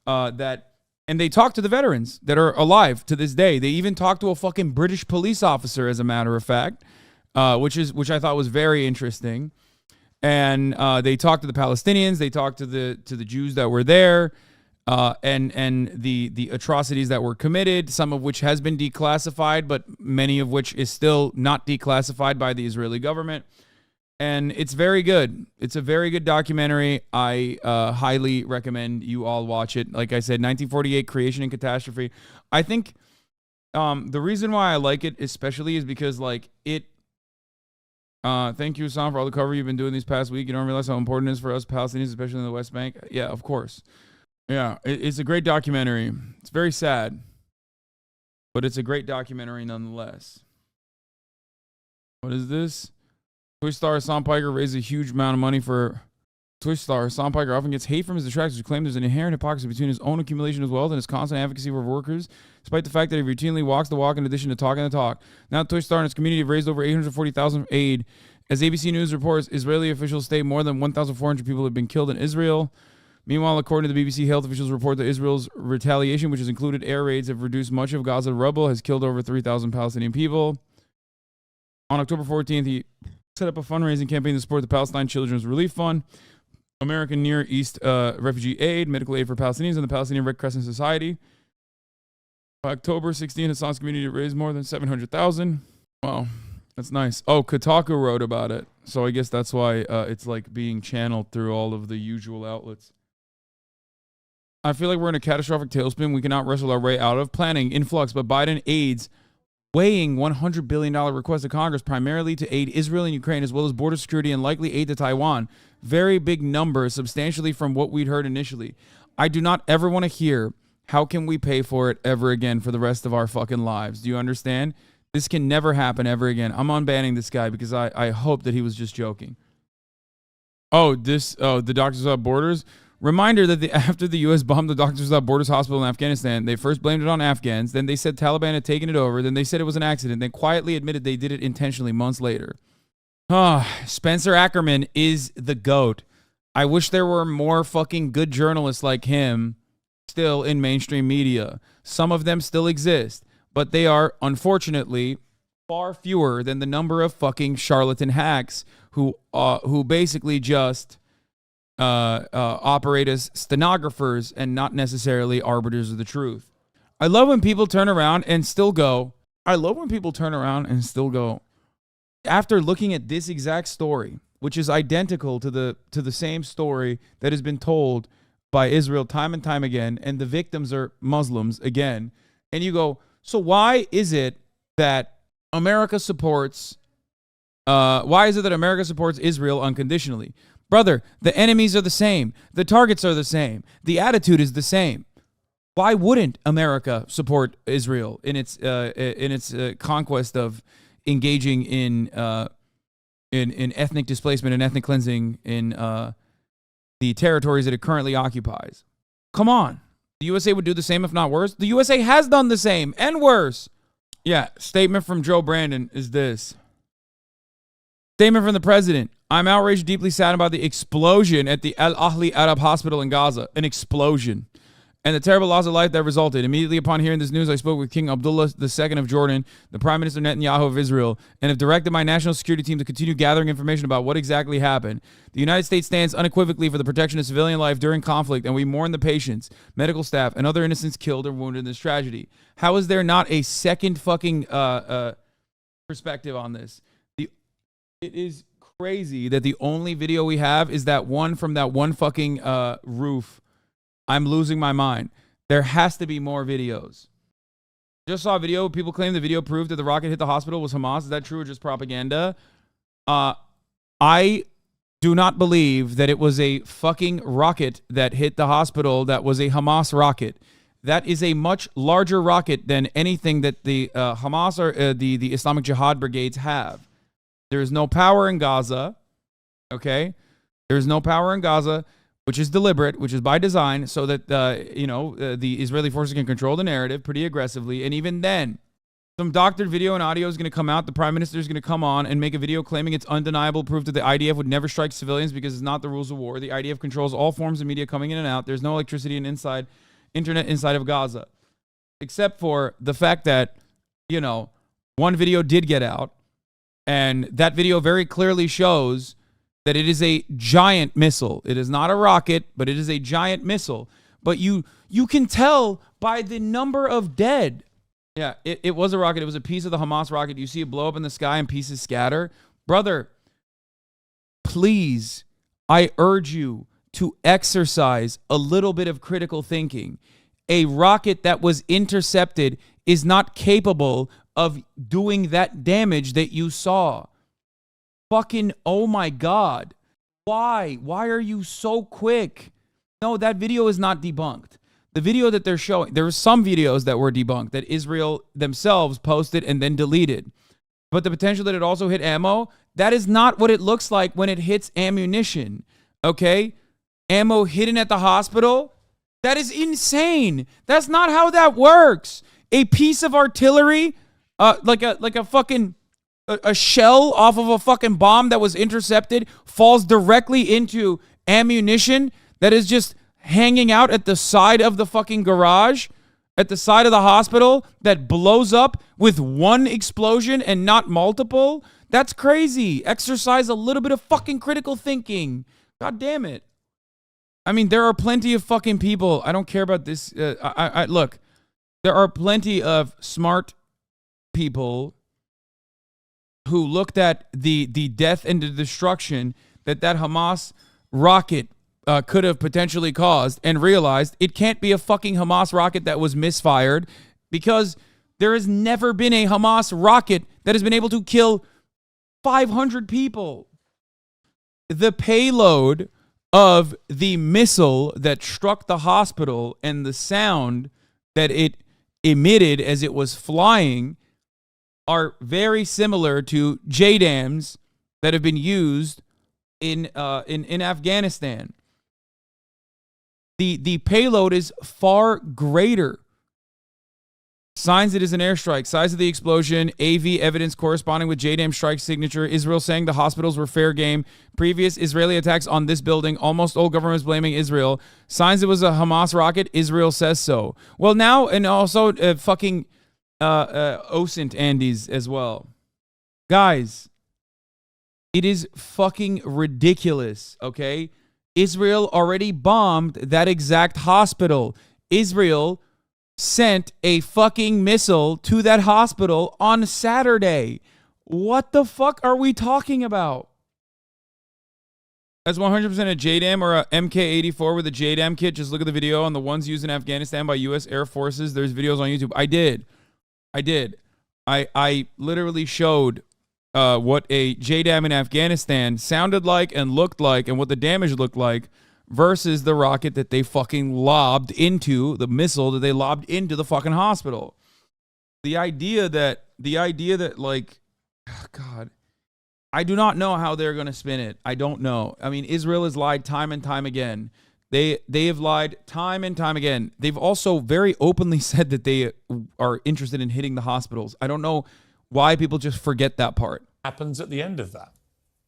and they talk to the veterans that are alive to this day. They even talk to a fucking British police officer, as a matter of fact. Which I thought was very interesting, and they talked to the Palestinians, they talked to the Jews that were there, and the atrocities that were committed, some of which has been declassified, but many of which is still not declassified by the Israeli government, and it's very good. It's a very good documentary. I highly recommend you all watch it. Like I said, 1948, Creation and Catastrophe. I think the reason why I like it especially is because like it. Thank you, Hassan, for all the cover you've been doing these past week. You don't realize how important it is for us Palestinians, especially in the West Bank. Yeah, of course. Yeah, it's a great documentary. It's very sad, but it's a great documentary nonetheless. What is this? Twitch star Hasan Piker raised a huge amount of money for Twitch star Hasan Piker often gets hate from his detractors who claim there's an inherent hypocrisy between his own accumulation of wealth and his constant advocacy for workers, despite the fact that he routinely walks the walk in addition to talking the talk. Now Twitch star and his community have raised over $840,000 for aid. As ABC News reports, Israeli officials state more than 1,400 people have been killed in Israel. Meanwhile, according to the BBC, health officials report that Israel's retaliation, which has included air raids, have reduced much of Gaza rubble, has killed over 3,000 Palestinian people. On October 14th, he set up a fundraising campaign to support the Palestine Children's Relief Fund, American Near East Refugee Aid, Medical Aid for Palestinians, and the Palestinian Red Crescent Society. By October 16th, Hassan's community raised more than $700,000. Wow, that's nice. Oh, Kotaku wrote about it, so I guess that's why it's like being channeled through all of the usual outlets. I feel like we're in a catastrophic tailspin we cannot wrestle our way out of. Planning in flux, but Biden aids weighing $100 billion request to Congress primarily to aid Israel and Ukraine, as well as border security and likely aid to Taiwan. Very big numbers, substantially from what we'd heard initially. I do not ever want to hear how can we pay for it ever again for the rest of our fucking lives? Do you understand? This can never happen ever again. I'm unbanning this guy because I hope that he was just joking. The Doctors Without Borders. Reminder that after the U.S. bombed the Doctors Without Borders hospital in Afghanistan, they first blamed it on Afghans. Then they said Taliban had taken it over. Then they said it was an accident. Then quietly admitted they did it intentionally months later. Spencer Ackerman is the GOAT. I wish there were more fucking good journalists like him still in mainstream media. Some of them still exist, but they are, unfortunately, far fewer than the number of fucking charlatan hacks who basically just operate as stenographers and not necessarily arbiters of the truth. I love when people turn around and still go, after looking at this exact story, which is identical to the same story that has been told by Israel time and time again, and the victims are Muslims again, and you go, so why is it that America supports Israel unconditionally? Brother, the enemies are the same. The targets are the same. The attitude is the same. Why wouldn't America support Israel in its conquest of engaging in ethnic displacement and ethnic cleansing in the territories that it currently occupies? Come on. The USA would do the same, if not worse. The USA has done the same and worse. Yeah, statement from Joe Brandon is this. Statement from the president. I'm outraged, deeply saddened by the explosion at the Al Ahli Arab Hospital in Gaza. An explosion. And the terrible loss of life that resulted. Immediately upon hearing this news, I spoke with King Abdullah II of Jordan, the Prime Minister Netanyahu of Israel, and have directed my national security team to continue gathering information about what exactly happened. The United States stands unequivocally for the protection of civilian life during conflict, and we mourn the patients, medical staff, and other innocents killed or wounded in this tragedy. How is there not a second fucking perspective on this? It is crazy that the only video we have is that one from that one fucking roof. I'm losing my mind. There has to be more videos. Just saw a video. People claim the video proved that the rocket hit the hospital was Hamas. Is that true or just propaganda? I do not believe that it was a fucking rocket that hit the hospital that was a Hamas rocket. That is a much larger rocket than anything that the Hamas or the Islamic Jihad brigades have. There is no power in Gaza, okay? There is no power in Gaza, which is deliberate, which is by design, so that, the Israeli forces can control the narrative pretty aggressively. And even then, some doctored video and audio is going to come out. The prime minister is going to come on and make a video claiming it's undeniable proof that the IDF would never strike civilians because it's not the rules of war. The IDF controls all forms of media coming in and out. There's no electricity and internet inside of Gaza, except for the fact that, one video did get out. And that video very clearly shows that it is a giant missile. It is not a rocket, but it is a giant missile. But you can tell by the number of dead. Yeah, it was a rocket. It was a piece of the Hamas rocket. You see it blow up in the sky and pieces scatter. Brother, please, I urge you to exercise a little bit of critical thinking. A rocket that was intercepted is not capable of doing that damage that you saw. Fucking, oh my God. Why? Why are you so quick? No, that video is not debunked. The video that they're showing, there were some videos that were debunked that Israel themselves posted and then deleted. But the potential that it also hit ammo, that is not what it looks like when it hits ammunition. Okay? Ammo hidden at the hospital? That is insane. That's not how that works. A piece of artillery, like a fucking a shell off of a fucking bomb that was intercepted, falls directly into ammunition that is just hanging out at the side of the fucking garage, at the side of the hospital, that blows up with one explosion and not multiple. That's crazy. Exercise a little bit of fucking critical thinking. God damn it. I mean, there are plenty of fucking people. I don't care about this. Look, there are plenty of smart people who looked at the death and the destruction that Hamas rocket could have potentially caused and realized it can't be a fucking Hamas rocket that was misfired, because there has never been a Hamas rocket that has been able to kill 500 people. The payload of the missile that struck the hospital and the sound that it emitted as it was flying are very similar to JDAMs that have been used in Afghanistan. The payload is far greater. Signs it is an airstrike. Size of the explosion. AV evidence corresponding with JDAM strike signature. Israel saying the hospitals were fair game. Previous Israeli attacks on this building. Almost all governments blaming Israel. Signs it was a Hamas rocket. Israel says so. Well, now, and also fucking OSINT Andes as well. Guys, it is fucking ridiculous, okay? Israel already bombed that exact hospital. Israel sent a fucking missile to that hospital on Saturday. What the fuck are we talking about? That's 100% a JDAM or a MK84 with a JDAM kit. Just look at the video on the ones used in Afghanistan by U.S. Air Forces. There's videos on YouTube. I did. I literally showed what a JDAM in Afghanistan sounded like and looked like and what the damage looked like versus the rocket that they fucking lobbed into, the missile that they lobbed into the fucking hospital. The idea that like, oh God, I do not know how they're going to spin it. I don't know. I mean, Israel has lied time and time again. They have lied time and time again. They've also very openly said that they are interested in hitting the hospitals. I don't know why people just forget that part. Happens at the end of that.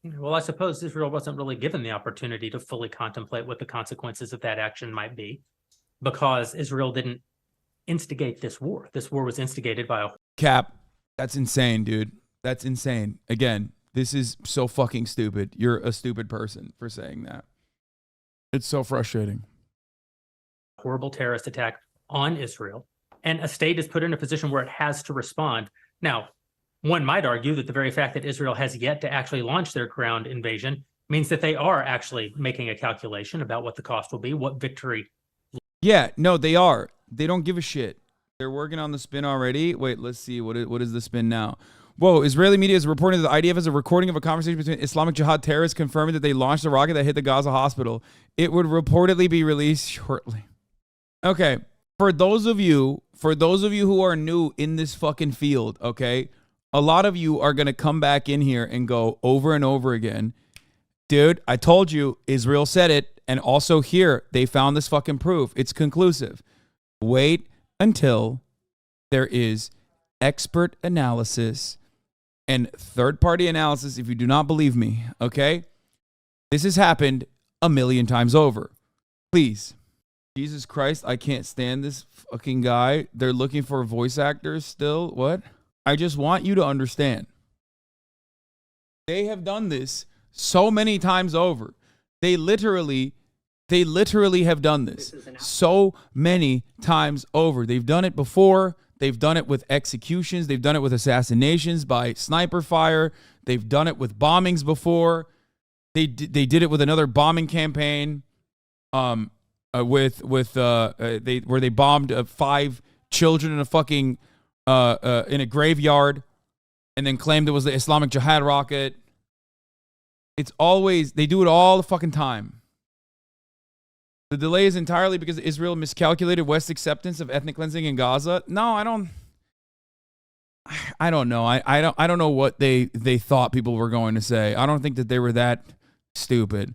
Well, I suppose Israel wasn't really given the opportunity to fully contemplate what the consequences of that action might be, because Israel didn't instigate this war. This war was instigated by a... Cap, that's insane, dude. That's insane. Again, this is so fucking stupid. You're a stupid person for saying that. It's so frustrating. Horrible terrorist attack on Israel, and a state is put in a position where it has to respond. Now, one might argue that the very fact that Israel has yet to actually launch their ground invasion means that they are actually making a calculation about what the cost will be, what victory. Yeah, no, they are. They don't give a shit. They're working on the spin already. Wait, let's see. What is the spin now? Whoa, Israeli media is reporting that the IDF has a recording of a conversation between Islamic Jihad terrorists confirming that they launched a rocket that hit the Gaza hospital. It would reportedly be released shortly. Okay, for those of you who are new in this fucking field, okay, a lot of you are going to come back in here and go over and over again, dude, I told you, Israel said it, and also here, they found this fucking proof. It's conclusive. Wait until there is expert analysis and third-party analysis if you do not believe me, okay? This has happened a million times over. Please. Jesus Christ, I can't stand this fucking guy. They're looking for voice actors still. What? I just want you to understand. They have done this so many times over. They literally have done this so many times over. They've done it before. They've done it with executions. They've done it with assassinations by sniper fire. They've done it with bombings before. They did it with another bombing campaign. Where they bombed 5 children in a fucking in a graveyard, and then claimed it was the Islamic Jihad rocket. It's always, they do it all the fucking time. The delay is entirely because Israel miscalculated West's acceptance of ethnic cleansing in Gaza. No, I don't know. I don't know what they thought people were going to say. I don't think that they were that stupid.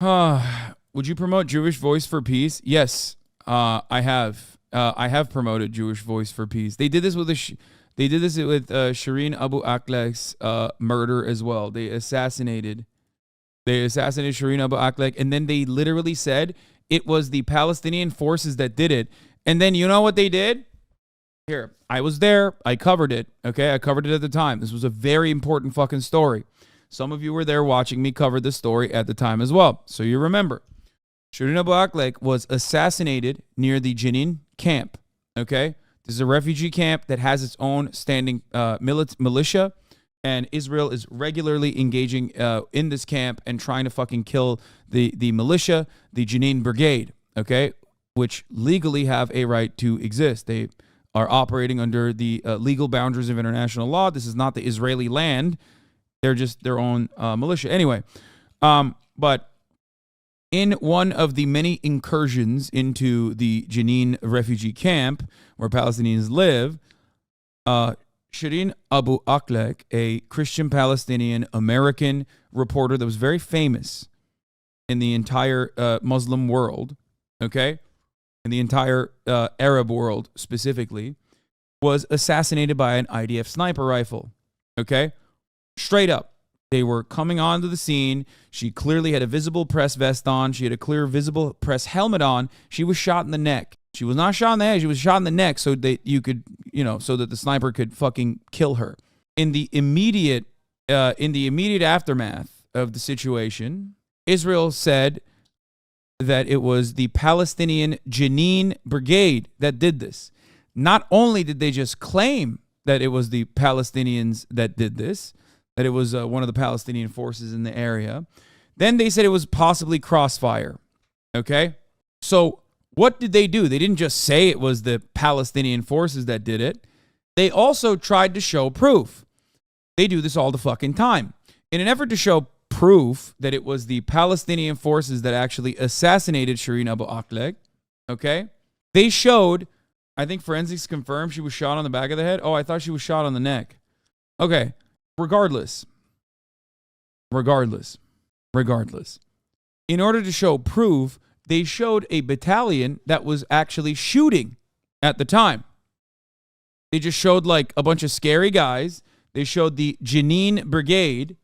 Would you promote Jewish Voice for Peace? Yes, I have. I have promoted Jewish Voice for Peace. They did this with Shireen Abu Akleh's murder as well. They assassinated Shireen Abu Akleh, and then they literally said it was the Palestinian forces that did it. And then you know what they did? Here, I was there. I covered it. Okay, I covered it at the time. This was a very important fucking story. Some of you were there watching me cover this story at the time as well, so you remember. Shireen Abu Akleh was assassinated near the Jenin camp. Okay, this is a refugee camp that has its own standing militia, and Israel is regularly engaging in this camp and trying to fucking kill the militia, the Jenin Brigade. Okay, which legally have a right to exist. They are operating under the legal boundaries of international law. This is not the Israeli land. They're just their own militia. Anyway, but In one of the many incursions into the Jenin refugee camp where Palestinians live, Shireen Abu Akleh, a Christian Palestinian American reporter that was very famous in the entire Muslim world, okay, in the entire Arab world specifically, was assassinated by an IDF sniper rifle, okay? Straight up. They were coming onto the scene. She clearly had a visible press vest on. She had a clear visible press helmet on. She was shot in the neck. She was not shot in the head. She was shot in the neck so that you could, so that the sniper could fucking kill her. In the immediate aftermath of the situation, Israel said that it was the Palestinian Jenin Brigade that did this. Not only did they just claim that it was the Palestinians that did this, that it was one of the Palestinian forces in the area, then they said it was possibly crossfire. Okay? So what did they do? They didn't just say it was the Palestinian forces that did it. They also tried to show proof. They do this all the fucking time. In an effort to show proof that it was the Palestinian forces that actually assassinated Shireen Abu Akleh, okay, they showed, I think forensics confirmed she was shot on the back of the head. Oh, I thought she was shot on the neck. Okay, regardless. In order to show proof, they showed a battalion that was actually shooting at the time. They just showed like a bunch of scary guys. They showed the Jenin Brigade,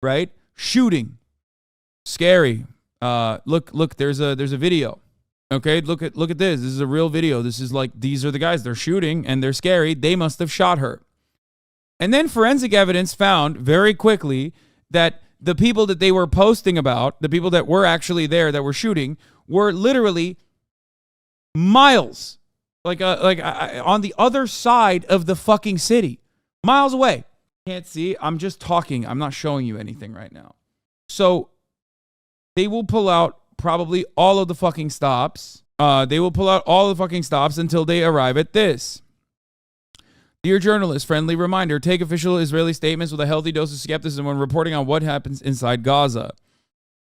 right? Shooting. Scary. Look, there's a video. Okay, look at this. This is a real video. This is like, these are the guys. They're shooting and they're scary. They must have shot her. And then forensic evidence found very quickly that the people that they were posting about, the people that were actually there that were shooting, were literally miles, on the other side of the fucking city, miles away. Can't see. I'm just talking. I'm not showing you anything right now. So they will pull out probably all of the fucking stops. They will pull out all the fucking stops until they arrive at this. Dear journalist, friendly reminder, take official Israeli statements with a healthy dose of skepticism when reporting on what happens inside Gaza.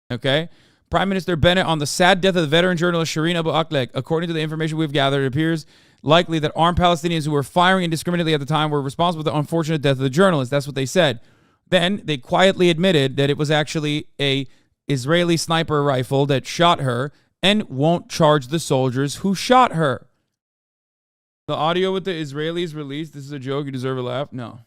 Okay? Prime Minister Bennett on the sad death of the veteran journalist Shireen Abu Akleh. According to the information we've gathered, it appears likely that armed Palestinians who were firing indiscriminately at the time were responsible for the unfortunate death of the journalist. That's what they said. Then they quietly admitted that it was actually a Israeli sniper rifle that shot her and won't charge the soldiers who shot her. The audio with the Israelis released, this is a joke, you deserve a laugh. No.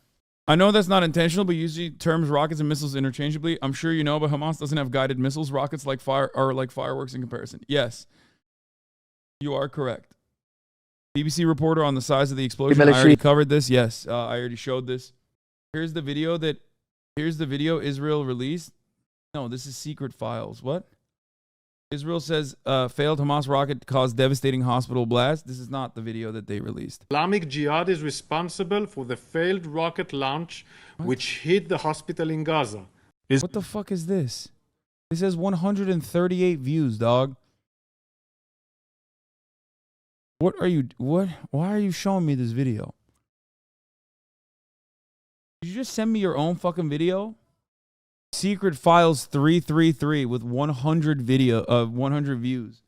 I know that's not intentional, but usually terms rockets and missiles interchangeably. I'm sure you know, but Hamas doesn't have guided missiles. Rockets like fireworks in comparison. Yes. You are correct. BBC reporter on the size of the explosion. I already covered this. Yes. I already showed this. Here's the video Israel released. No, this is secret files. What? Israel says failed Hamas rocket caused devastating hospital blast. This is not the video that they released. Islamic Jihad is responsible for the failed rocket launch which hit the hospital in Gaza. What the fuck is this? This has 138 views, dog. Why are you showing me this video? Did you just send me your own fucking video? Secret Files 333 with 100 views.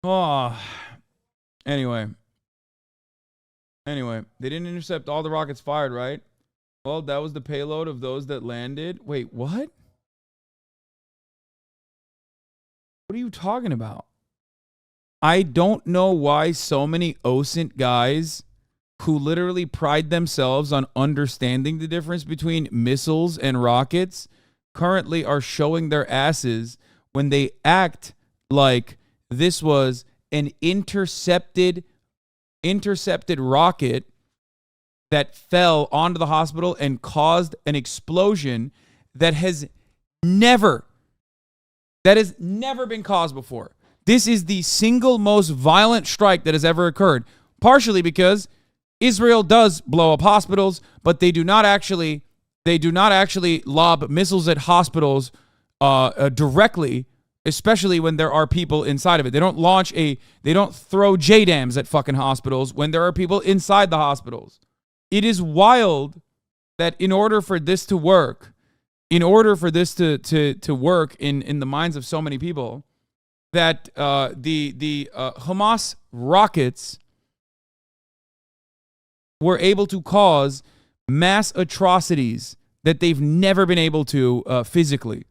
Oh. Anyway, they didn't intercept all the rockets fired, right? Well, that was the payload of those that landed. Wait, what? What are you talking about? I don't know why so many OSINT guys who literally pride themselves on understanding the difference between missiles and rockets currently are showing their asses when they act like this was an intercepted rocket that fell onto the hospital and caused an explosion that has never been caused before. This is the single most violent strike that has ever occurred, partially because Israel does blow up hospitals, but they do not actually lob missiles at hospitals directly, especially when there are people inside of it. They don't throw JDAMs at fucking hospitals when there are people inside the hospitals. It is wild that in order for this to work, in order for this to work in the minds of so many people, that the Hamas rockets were able to cause mass atrocities that they've never been able to physically.